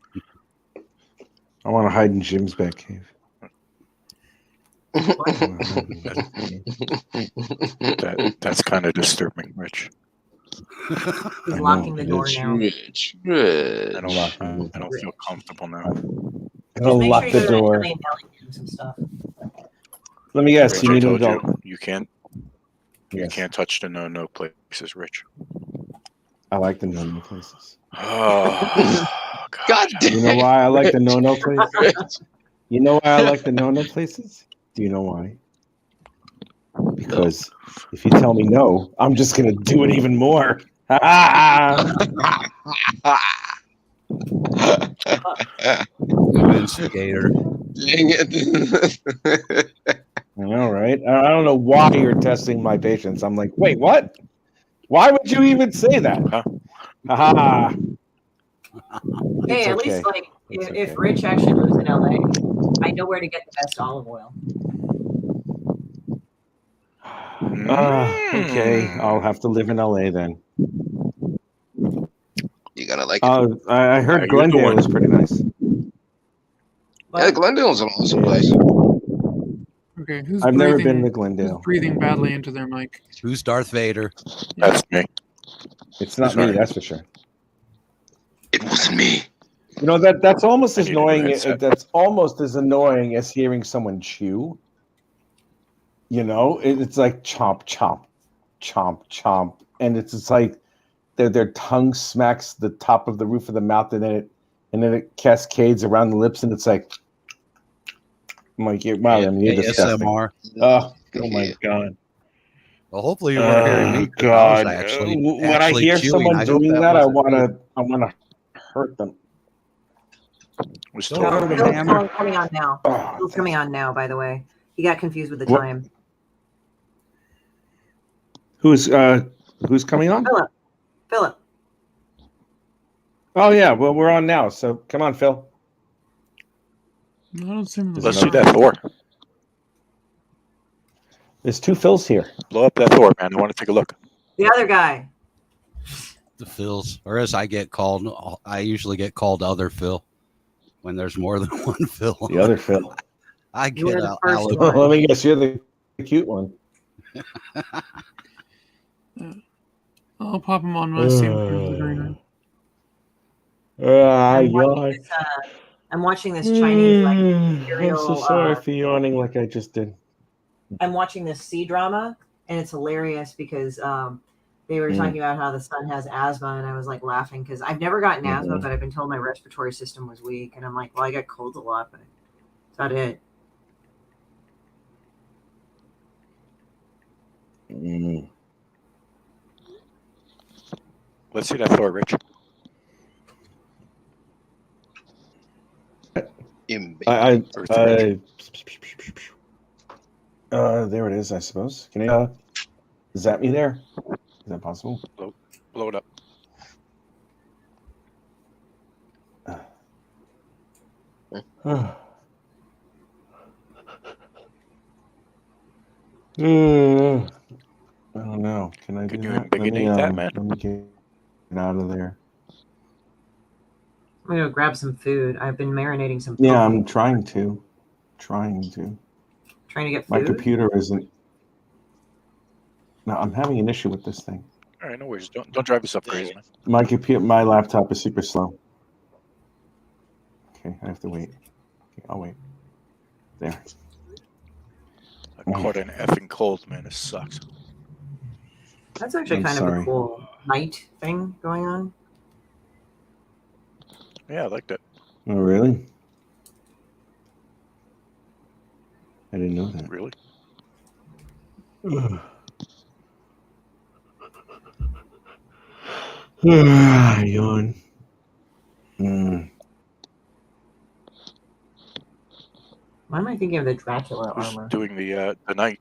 I want to hide in Jim's back cave. That's kind of disturbing, Rich. He's locking the door Rich. now. Rich. I don't, Lock I the don't feel comfortable now. I'll Make lock sure the you go to door. Italian deli and some stuff. Let me guess. Rich, You I need an told you, adult. you can't Yes. touch the no places, Rich. I like the no-no places. Oh, God damn. You know why I like the no-no Rich. places? You know why I like the no-no places? Do you know why? Because if you tell me no, I'm just going to do it even more. Instigator. Dang it. I know, right? I don't know why you're testing my patience. I'm like, wait, what? Why would you even say that? Huh? Haha. Hey, It's at okay. least like It's if okay. Rich actually lives in LA, I know where to get the best olive oil. Okay, I'll have to live in LA then. You gotta like it. I heard You're Glendale doing- is pretty nice. Yeah, Glendale's an awesome place. Okay, who's I've never been to who's Glendale. breathing badly into their mic? Who's Darth Vader? That's me. It's not me, Sorry. that's for sure. It wasn't me. You know that's almost I as need a new annoying. headset. That's almost as annoying as hearing someone chew. You know, it's like chomp, chomp, chomp, chomp, and it's like their tongue smacks the top of the roof of the mouth, and then it cascades around the lips, and it's like, I'm like, wow, I mean, you're disgusting. ASMR. Oh my god. Well, hopefully you weren't hearing me. 'Cause God! I was actually, When I hear chewing. someone hope doing that, I wasn't want to hurt them. We're Don't still hurt No, him, Phil's Hammer. coming on now. Oh, Phil's coming on now, by the way. He got confused with the What? time. who's coming on? Philip. Oh yeah, well we're on now. So come on, Phil. I don't see him. Let's do that Thor. There's two Phils here. Blow up that Thor, man. I want to take a look. The other guy. The Phils, or as I get called, I usually get called Other Phil when there's more than one Phil. The other Phil. I You were get the out. first Alec- one. Let me guess, you're the cute one. I'll pop him on when I see him through the green room. I'm watching this Chinese like I'm serial, so sorry for yawning like I just did. I'm watching this C drama, and it's hilarious because they were talking about how the son has asthma, and I was like laughing because I've never gotten asthma, but I've been told my respiratory system was weak, and I'm like, well, I get colds a lot, but that's about it. Let's see that Thor, Rich. I There it is, I suppose. Can I zap me there? Is that possible? Blow it up. I don't know. Can I Can do you that? imbigonate that, man? Let me get out of there. I'm gonna grab some food. I've been marinating some. Yeah, poke. I'm trying to. Trying to get food. My computer isn't. No, I'm having an issue with this thing. All right, no worries. Don't drive yourself crazy, man. My laptop is super slow. Okay, I have to wait. Okay, I'll wait. There. I caught an effing cold, man. This sucks. That's actually I'm kind sorry. of a cool night thing going on. Yeah, I like that. Oh, really? I didn't know that. Really? Yawn. Why am I thinking of the Dracula Who's armor? doing the night?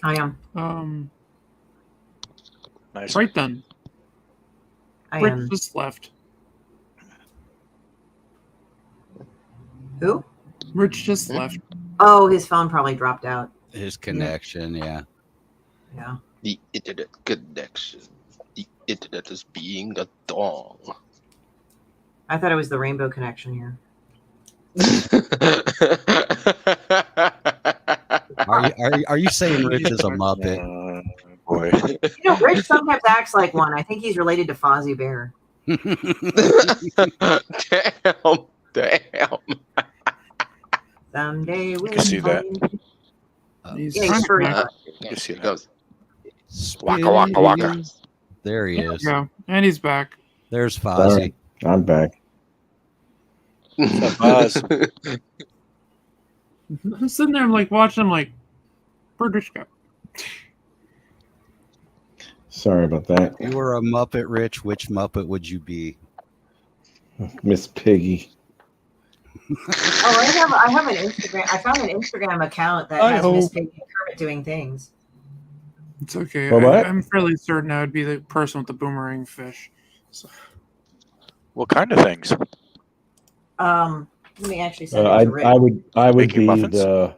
I am. Nice. Right then. I Rick am. just left. Who? Rich just left. Oh, his phone probably dropped out. His connection, yeah. Yeah. The internet connection. The internet is being a dong. I thought it was the rainbow connection here. Are you saying Rich is a Muppet? Boy. You know, Rich sometimes acts like one. I think he's related to Fozzie Bear. Damn. Someday we'll can see that. He's Yeah, he's furry. You see He that? goes. Waka waka waka. There he is. Yeah, and he's back. There's Fozzie. I'm back. Buzz. I'm sitting there, I'm like watching him, like, British guy. Sorry about that. If you were a Muppet, Rich, which Muppet would you be? Miss Piggy. Oh, I have an Instagram. I found an Instagram account that has Miss Piggy and Kermit doing things. It's okay. Well, what? I'm fairly certain I would be the person with the boomerang fish. So. What kind of things? Let me actually send it to Rick. I would Making be muffins? the.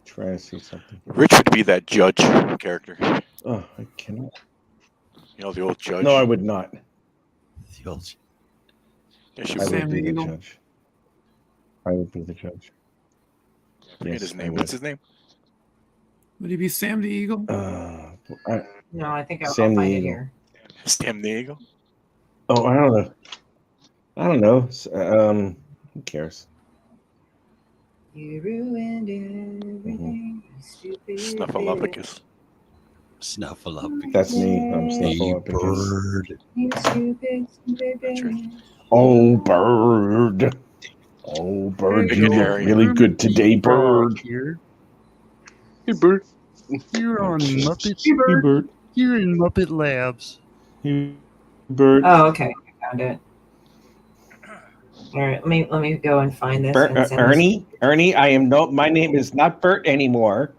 Try to see something. Rich would be that judge character. Oh, I cannot. You know, the old judge? No, I would not. Yes, you I would. would be the Eagle. judge. I would be the judge. I forget his I name. would. What's his name? Would he be Sam the Eagle? No, I think I'll Sam the find it Eagle. here. Sam the Eagle? Oh, I don't know. I don't know. Who cares? You ruined everything. you stupid Snuffleupagus. Snuffleupagus. That's me. I'm Hey, Snuffleupagus. bird. You stupid That's right. Oh, bird. Oh, bird. Big You and look hairy. really good today, bird. Here. Hey, bird. You're on Muppet. Hey, bird. You're in Muppet Labs. Hey, bird. Oh, okay. I found it. All right, let me go and find this. And send Ernie, my name is not Bert anymore.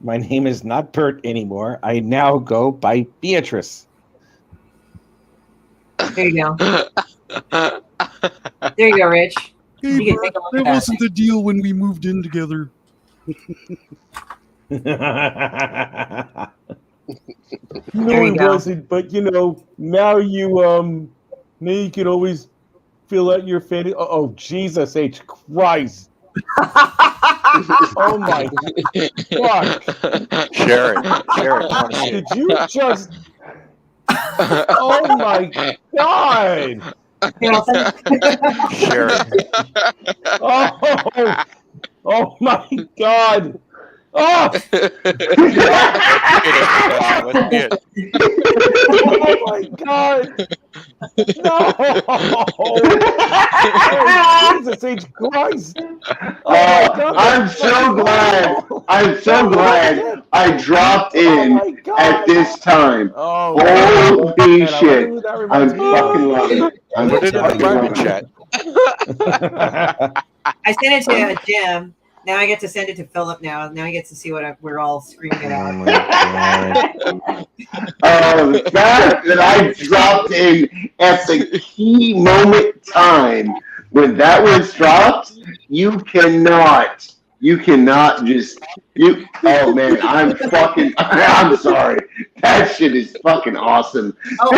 My name is not Bert anymore. I now go by Beatrice. This. There you go. There you go, Rich. Hey, You can Bert, take a look that at that. wasn't the deal when we moved in together. No, There you it go. wasn't. But now you can always fill out your fantasy. Oh, Jesus H Christ! Oh my fuck! Sharon, I want to see Did it. you just? Oh my God! Here, I'll send it. Sharon. Oh my God! Oh! Oh my God! No! Oh, Jesus H. Christ! Oh my God! I'm so glad. I'm so glad I dropped in Oh my God! at this time. Oh, Holy man, I wonder shit! who that I reminds me fucking of. love it. I Put Put it in the fucking private love chat. I sent it to Jim. Now I get to send it to Philip. Now he gets to see what we're all screaming it Oh out. my God! The fact that I dropped in at the key moment time when that was dropped, you cannot just oh man, I'm sorry. That shit is fucking awesome. Oh,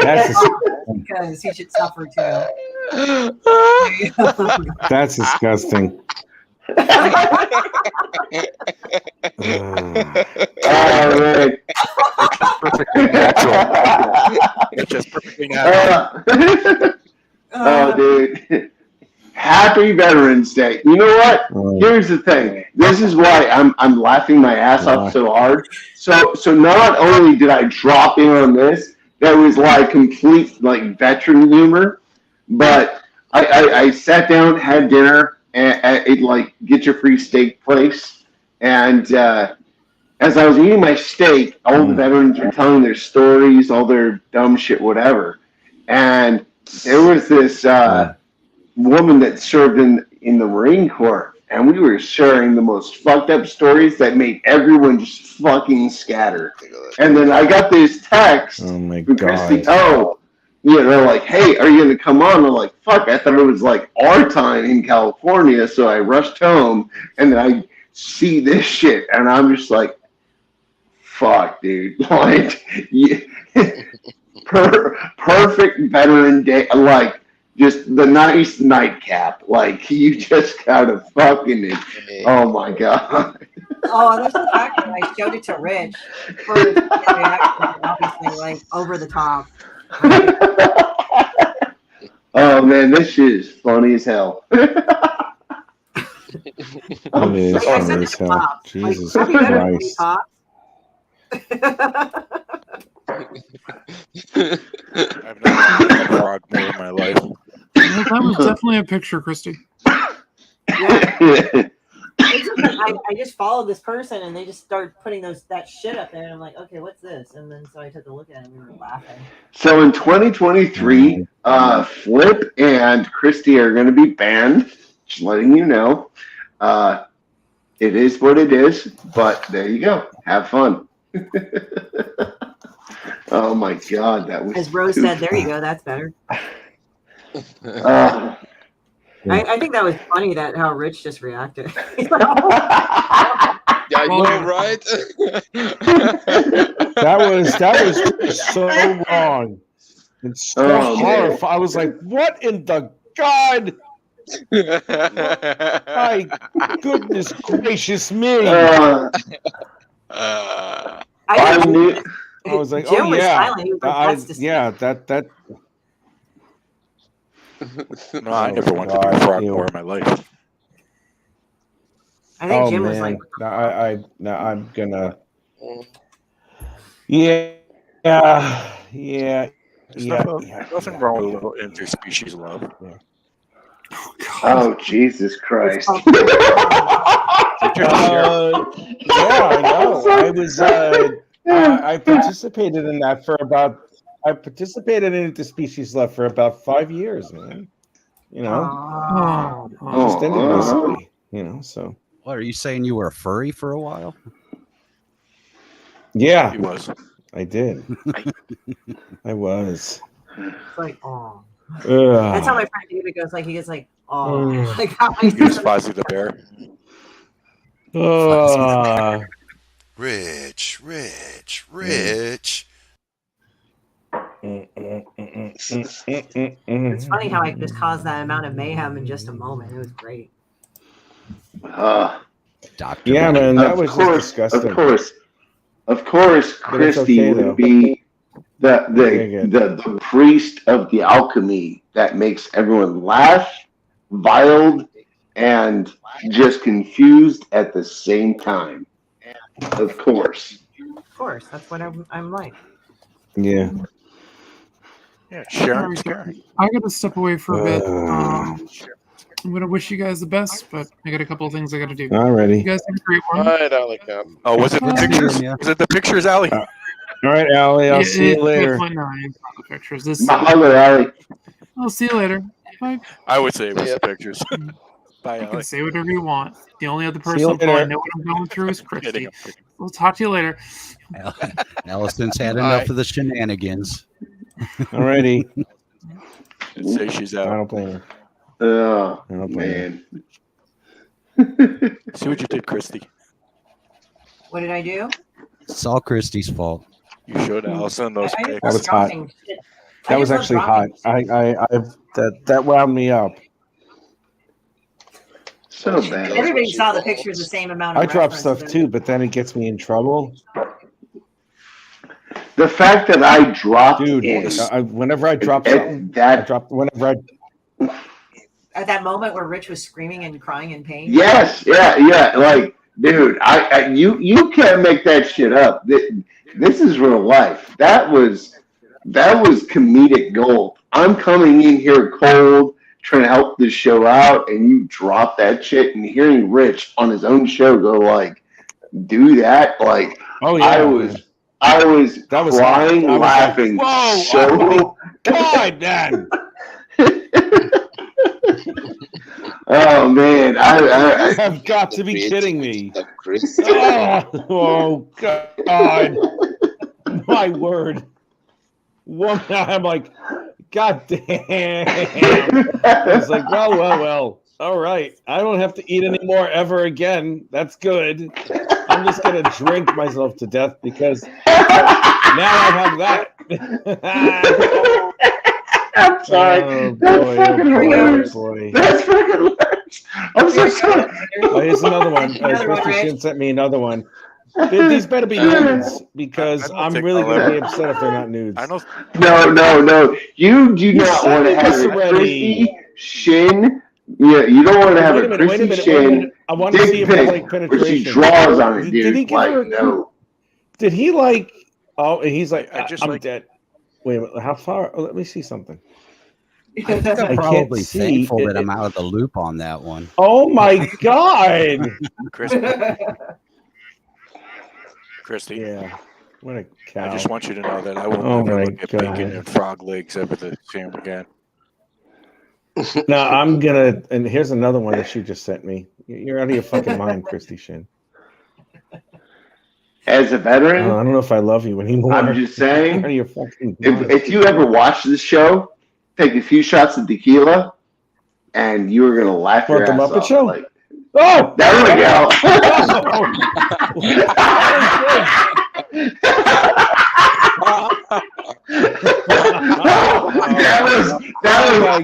That's because he should suffer too. That's disgusting. All right. Perfectly natural. It's just perfectly natural. Oh, dude. Happy Veterans Day. You know what? Here's the thing. This is why I'm laughing my ass off so hard. So not only did I drop in on this, that was like complete like veteran humor, but I sat down, had dinner at like Get Your Free Steak place, and as I was eating my steak, all the veterans were telling their stories, all their dumb shit, whatever, and there was this woman that served in the Marine Corps, and we were sharing the most fucked up stories that made everyone just fucking scatter. And then I got this text from Christie. They're like, hey, are you going to come on? I'm like, fuck, I thought it was like our time in California, so I rushed home, and then I see this shit, and I'm just like, fuck, dude. Like, perfect veteran day, like, just the nice nightcap. Like, you just gotta fucking it. Oh my God. Oh, there's the fact that I showed it to Rich for his reaction, obviously, like, over the top. Oh man, this shit is funny as hell. It is funny as hell. Jesus Christ. I've never seen a frog more in my life. That was definitely a picture, Christy. Yeah. I just followed this person and they just started putting that shit up there, and I'm like, okay, what's this? And then so I took a look at it and we were laughing. So in 2023, Flip and Christie are going to be banned. Just letting you know. It is what it is, but there you go. Have fun. Oh my God, that was. As Rose said, there you go. That's better. I think that was funny that how Rich just reacted. Yeah, I know, right? that was so wrong. It's so horrifying. I was like, what in the God? My goodness gracious me. I was like, Jim oh was yeah. silent. He was like, yeah, that. No, I never wanted to be a frog more in my life. I think Jim was like, I'm gonna. Yeah. There's nothing wrong with a little interspecies love. Yeah. Oh, Jesus Christ. Yeah, I know. I was. I participated in that for about. I participated in interspecies love for about 5 years, man. You know, just ended basically. You know, so. What are you saying? You were a furry for a while? Yeah, He was. I did. I was. it's like, oh. That's how my friend David goes. Like he gets like, oh, like how He was Fozzie the bear. Rich. It's funny how I just caused that amount of mayhem in just a moment. It was great. Doctor. Yeah, man, that was just disgusting. Of course, Christie would be the priest of the alchemy that makes everyone laugh, wild, and just confused at the same time. Of course. Of course, that's what I'm like. Yeah. Yeah, Sharon. I got to step away for a bit. I'm gonna wish you guys the best, but I got a couple of things I got to do. Alrighty. You guys have a great one. All right, I like that. Oh, was it the pictures? Yeah. Was it the pictures, Allie? All right, Allie. I'll see you later. It's not the pictures. This. Mahalo, Allie. I'll see you later. Bye. I would say it was the pictures. Bye, You Allie. can say whatever you want. The only other you person who later. probably know what I'm going through is Christie. We'll talk to you later. Allison's had enough of the shenanigans. Alrighty. I'd say she's I out. don't blame her. Oh, I don't blame man. See what you did, Christy. What did I do? It's all Christie's fault. You showed Allison those I pics. That was hot. dropping shit. I That was just love actually hot. dropping. That wound me up. So bad. Everybody saw the pictures the same amount of I drop reference stuff to too, but then it gets me in trouble. The fact that I dropped Dude, in whenever I drop something, At that moment where Rich was screaming and crying in pain. Yes, yeah. Like, dude, you can't make that shit up. This is real life. That was comedic gold. I'm coming in here cold, trying to help this show out, and you drop that shit. And hearing Rich on his own show go like, do that, like, oh yeah, I was that was crying, I was laughing. Like, whoa! So God, man. Oh man, I have got to be kidding me. The Christie. Oh God, my word. One, I'm like, God damn. I was like, well. All right. I don't have to eat anymore ever again. That's good. I'm just going to drink myself to death because now I have that. I'm sorry. Oh, That's boy, fucking hilarious. boy. That's fucking hilarious. I'm so sorry. Oh, here's another one. Another one, Christie Shinn Rich. sent me another one. These better be nudes because I I'm don't really think going to I'll be upset if they're not nudes. I know. No. You do not sent want me to have this a already. Christie Shinn. Yeah, you don't want to have Wait a a Christie minute. Shinn I want to see dick if it's like pic where she penetration. draws on it, Did he dude. give Like, her? no. Did he like? Oh, he's like, I just I'm like- dead. Wait a minute. How far? Oh, let me see something. I think I'm can't probably see thankful it. that I'm out of the loop on that one. Oh my God. Christy. Yeah. What a cow. I just want you to know that I will Oh never my look at God. bacon and frog legs ever the same again. No, I'm gonna. And here's another one that she just sent me. You're out of your fucking mind, Christie Shinn. As a veteran, I don't know if I love you anymore. I'm just You're saying, out of your fucking mind. if you ever watch this show, take a few shots of tequila, and you were gonna laugh What, your the ass Muppet off. Show? Like, Oh, there we go.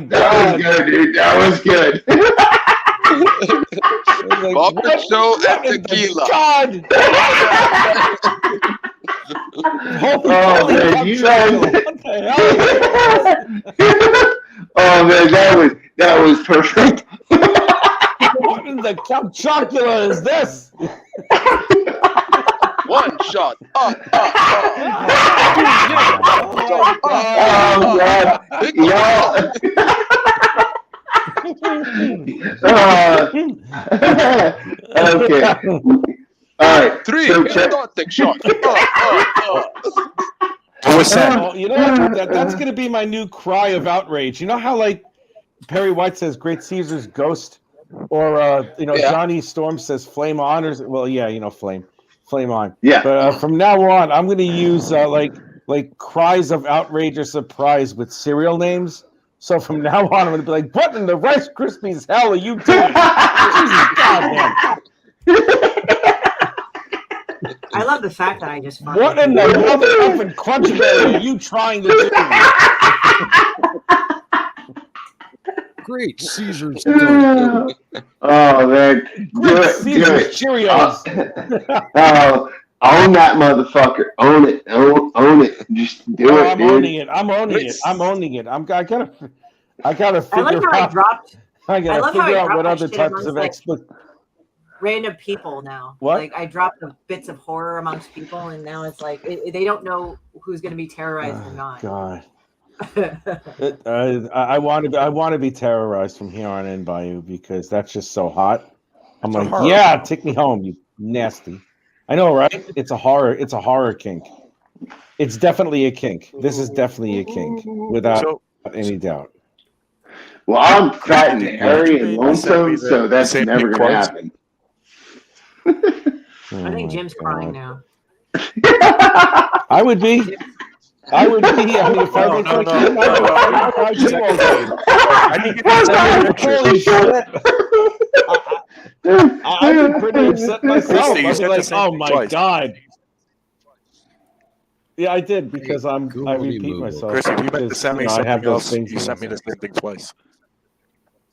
that was good, dude. That was good. Muppet Show and tequila. God. Oh man, you know. What the hell? Oh man, that was perfect. What in the Count Chocula is this? One shot. Oh god, y'all. Okay. All right. Three. So check. Don't take shot. What's that? Oh, you know what? That's going to be my new cry of outrage. You know how like Perry White says "Great Caesar's ghost," or Yeah. Johnny Storm says "Flame on," or flame on. Yeah. But from now on, I'm going to use like cries of outrage or surprise with cereal names. So from now on, I'm going to be like, "What in the Rice Krispies hell are you doing?" Jesus, goddamn. I love the fact that I just fucking. What in the motherfucking Crunchyberry are you trying to do? Great Caesar's. Oh man, do it. Caesar's Cheerios. Own that motherfucker. Own it. Own it. Just do it, I'm dude. owning it. I'm owning it. I gotta I like figure how I out. dropped. I gotta love how figure I out drop what that other shit types amongst, of like, random people now. What? Like I drop the bits of horror amongst people, and now it's like they don't know who's going to be terrorized or not. God. I want to be terrorized from here on in by you because that's just so hot. I'm It's a like, horror. yeah, take me home, you nasty. I know, right? It's a horror kink. It's definitely a kink. This is definitely a kink, without any doubt. Well, I'm fat and Did hairy you and maybe send me lonesome, so the that's same never pic going to twice? happen. I think Jim's crying now. I would be. I mean, if I was like him, I'd be all day. I need you to send me a picture. Holy shit! I'd be pretty upset myself. Christie, you I'd be said the like, same "Oh thing my twice. god!" Yeah, I did because I Google repeat Moogle. myself. Christie, if you meant to because, send me I have something those else, things you in sent me the myself. same thing twice.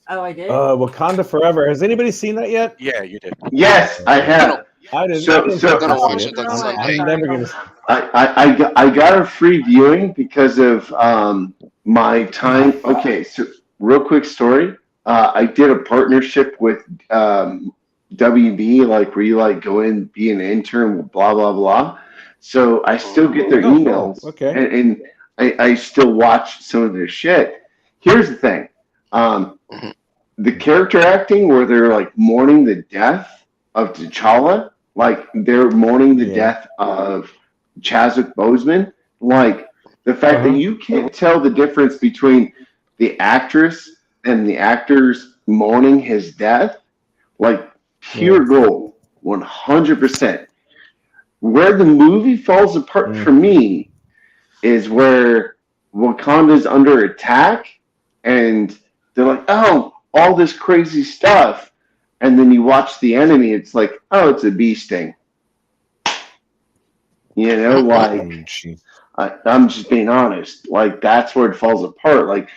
Oh, I did. Wakanda Forever. Has anybody seen that yet? Yeah, you did. Yes, I have. I didn't. So- I didn't so- fucking Gonna see watch it. it on I'm Sunday. never gonna. I got a free viewing because of my time. Okay, so real quick story. I did a partnership with WB, like where you like go in, be an intern, blah blah blah. So I still get their Oh, emails, cool. Okay. and I still watch some of their shit. Here's the thing, the character acting where they're like mourning the death of T'Challa, like they're mourning the death of Chadwick Boseman, like the fact that you can't tell the difference between the actress and the actors mourning his death, like pure gold, 100%. Where the movie falls apart for me is where Wakanda's under attack and they're like, oh, all this crazy stuff. And then you watch the enemy, it's like, oh, it's a bee sting. You know, like, I'm just being honest. Like, that's where it falls apart. Like,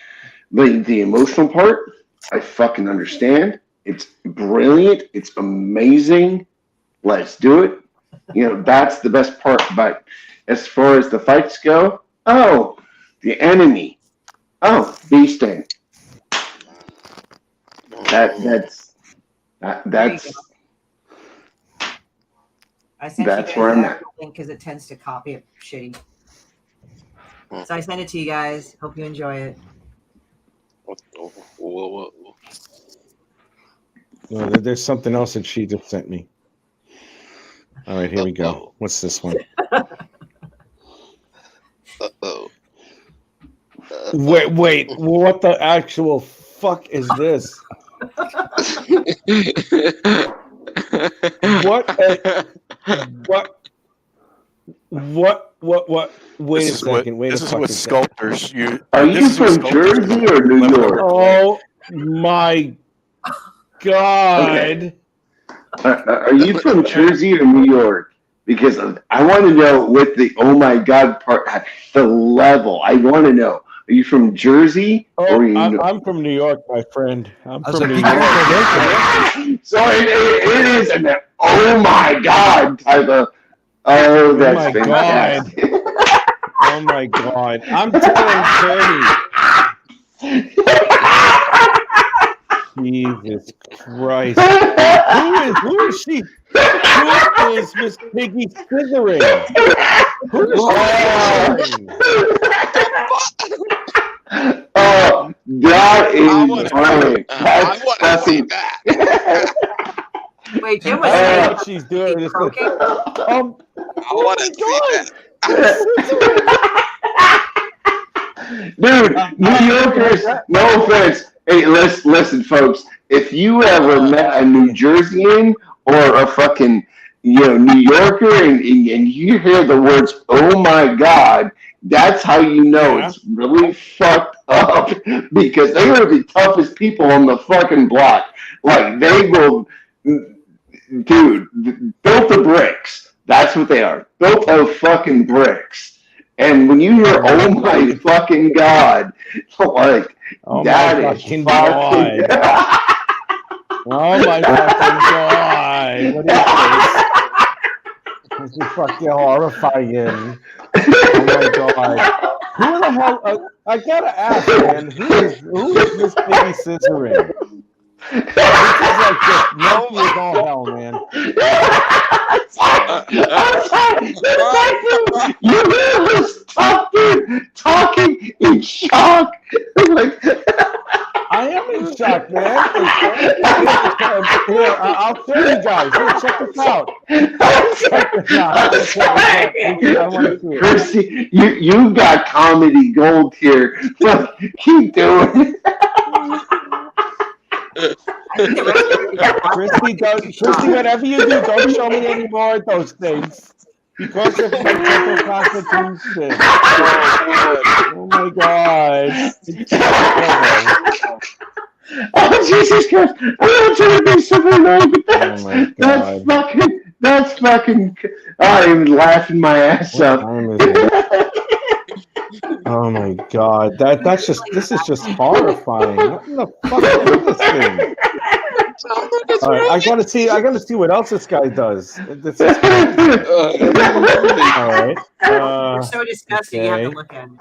the emotional part, I fucking understand. It's brilliant. It's amazing. Let's do it. You know, that's the best part. But as far as the fights go, oh, the enemy. Oh, bee sting. That's I sent that's you where guys I'm the at. actual link because it tends to copy it shitty. So I sent it to you guys. Hope you enjoy it. No, there's something else that she just sent me. All right, here we go. What's this one? Wait, what the actual fuck is this? What? Wait a second. This is what sculptors use. Are you from Jersey or New York? Oh my god! Are you from Jersey or New York? Because I want to know with the oh my god part, the level. I want to know. Are you from Jersey? Oh, I'm from New York, my friend. I'm from New York. So it is an oh my god type of. Oh, that's fantastic. Oh my god! I'm telling Kenny. Jesus Christ! Who is she? Who is Miss Piggy Scissoring? Who is she? Oh, that is funny. I want to see that. Wait, Jim was saying what she's doing this. I want to see that. Dude, New Yorkers, no offense. Hey, listen, folks. If you ever met a New Jerseyan or a fucking, New Yorker and you hear the words, oh my God, that's how you know it's really fucked up because they are the toughest people on the fucking block. Like, they will, dude, built of bricks. That's what they are. Built of fucking bricks. And when you hear, oh my fucking God, like, that is fucking God. Oh my fucking God. What is this? This is fucking horrifying. Oh my God. Who the hell? I gotta ask, man. Who is Miss Piggy Scissoring? like just messy as all hell, man. You was talking in shock. Like, I am in shock, man. Here, I'll show you guys. Here, check this out. Check this out. I want to see it. Christie, you've got comedy gold here. Look, keep doing it. Christie, whatever you do, don't show me any more of those things. Because of my temple constitution. Oh my God. Oh, Jesus Christ. I'm not trying to be super annoying, but that's fucking, I'm laughing my ass up. Oh my God. This is just horrifying. What the fuck is this thing? All right, I gotta see what else this guy does. This is all right. You're so disgusting. Okay. You have to look at it.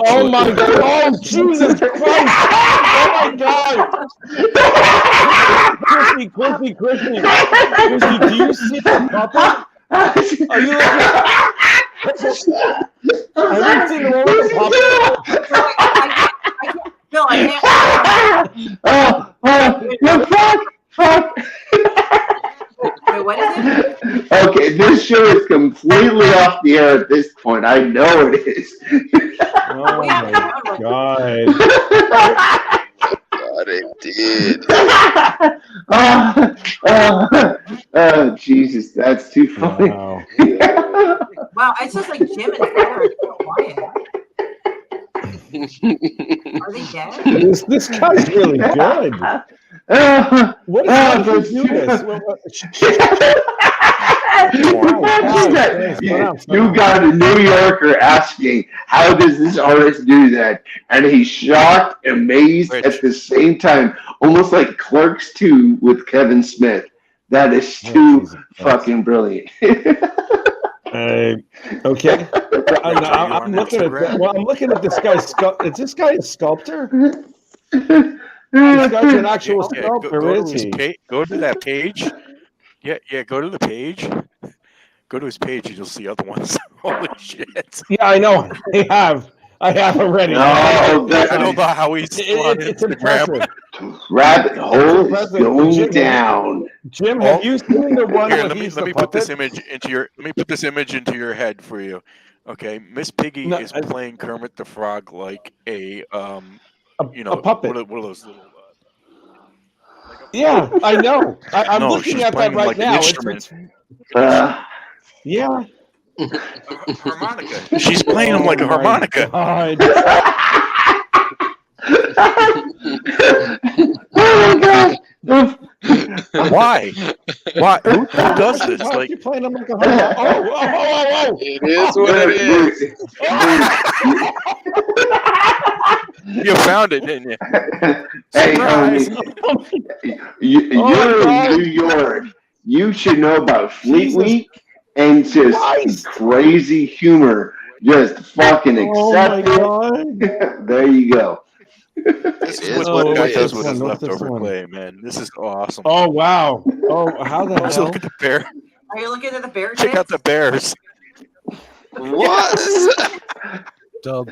Oh my God! Oh Jesus Christ! Oh my God! Christie, do you see the puppet? Are you looking? Have you seen the one with the puppet? No, I can't. Fuck. Wait, what is it? Okay, this show is completely off the air at this point. I know it is. Oh my God. God, it did. Oh, Jesus, that's too funny. Wow. Wow, it's just like Jim and Taylor are so quiet. Are they dead? This guy's really good. What is how did you do this? You got a New Yorker asking, how does this artist do that? And he's shocked, amazed at the same time, almost like Clerks 2 with Kevin Smith. That is too fucking brilliant. Okay. I'm looking at this guy's is this guy a sculptor? This guy's an actual sculptor, is he? Go to that page. Yeah, go to the page. Go to his page and you'll see other ones. Holy shit. Yeah, I know. I have already. No, I don't know how he's it's impressive. Rabbit hole is going down. Jim, have you seen the one Here, where let me put this image into your head for you. Okay, Miss Piggy is playing Kermit the Frog like a puppet. What are those little? Yeah, I know. I'm looking at that right like now. Yeah. Harmonica. She's playing him like a harmonica. Oh my God. Why? Who does this? Like you're playing him like a harmonica. Oh! It is what it is. You found it, didn't you? Hey, homie, you're in New York. You should know about Fleet Week and just crazy humor. Just fucking accept it. There you go. This is what guy does with his leftover clay, man. This is awesome. Oh wow! Oh, how the hell? Look at the bear. Are you looking at the bear? Check out the bears. What? Oh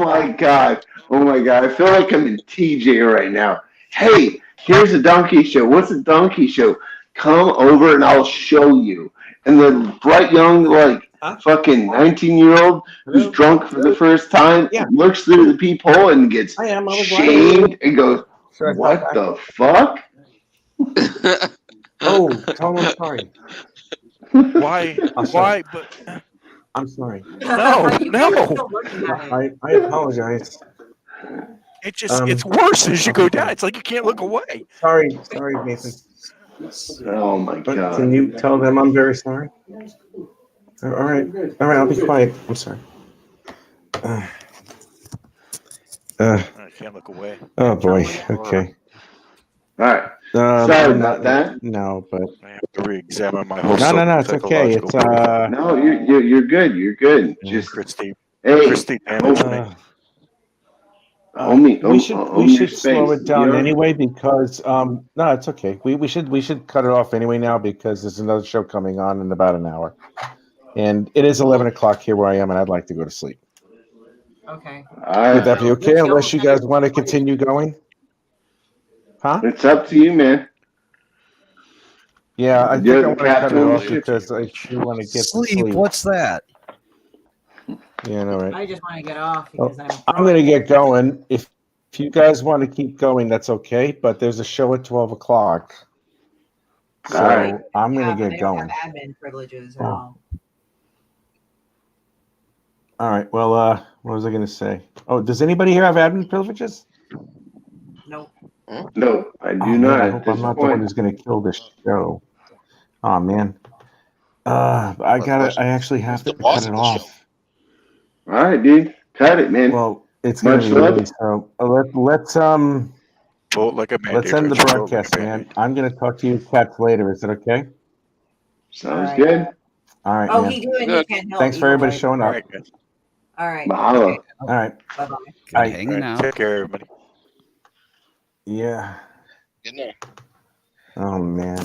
my God! I feel like I'm in TJ right now. Hey, here's a donkey show. What's a donkey show? Come over and I'll show you. And the bright young, fucking 19-year-old who's drunk for the first time looks through the peephole and gets shamed and goes, "What the fuck?" Oh, tell him I'm sorry. Why? Why? But I'm sorry. No. I apologize. It just it's worse as you go down. It's like you can't look away. Sorry, Nathan. Oh my God! Can you tell them I'm very sorry? All right. I'll be quiet. I'm sorry. I can't look away. Oh boy. Okay. All right. Sorry about that. No, but I have to re-examine my whole. No. It's okay. It's No, you're good. You're good. Just Christie. hey. Christie damaged me. we should slow it down anyway because no, it's okay. We should cut it off anyway now because there's another show coming on in about an hour, and it is 11 o'clock here where I am, and I'd like to go to sleep. Okay. Would that be okay? Unless you guys want to continue going, huh? It's up to you, man. Yeah, I think I want to cut it off because I do want to get sleep. What's that? Yeah, no, right. I just want to get off because I'm going to get going. If you guys want to keep going, that's okay. But there's a show at 12 o'clock. So I'm going to get going. Have admin privileges at all. All right. Well, what was I going to say? Oh, does anybody here have admin privileges? No. No, I do not. I hope I'm not the one who's going to kill this show. Oh man. I actually have to cut it off. All right, dude. Cut it, man. Well, it's going to be released. So let's end the broadcast, man. I'm going to talk to you cats later. Is it okay? Sounds good. All right. Oh, man. he can't help. Thanks for everybody showing up. All right. Mahalo. Okay. All right. Bye-bye. Hanging out. Take care, everybody. Yeah. Good night. Oh man.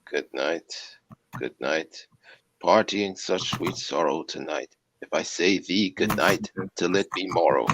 Good night. Good night. Partying such sweet sorrow tonight. If I say thee good night, till it be morrow.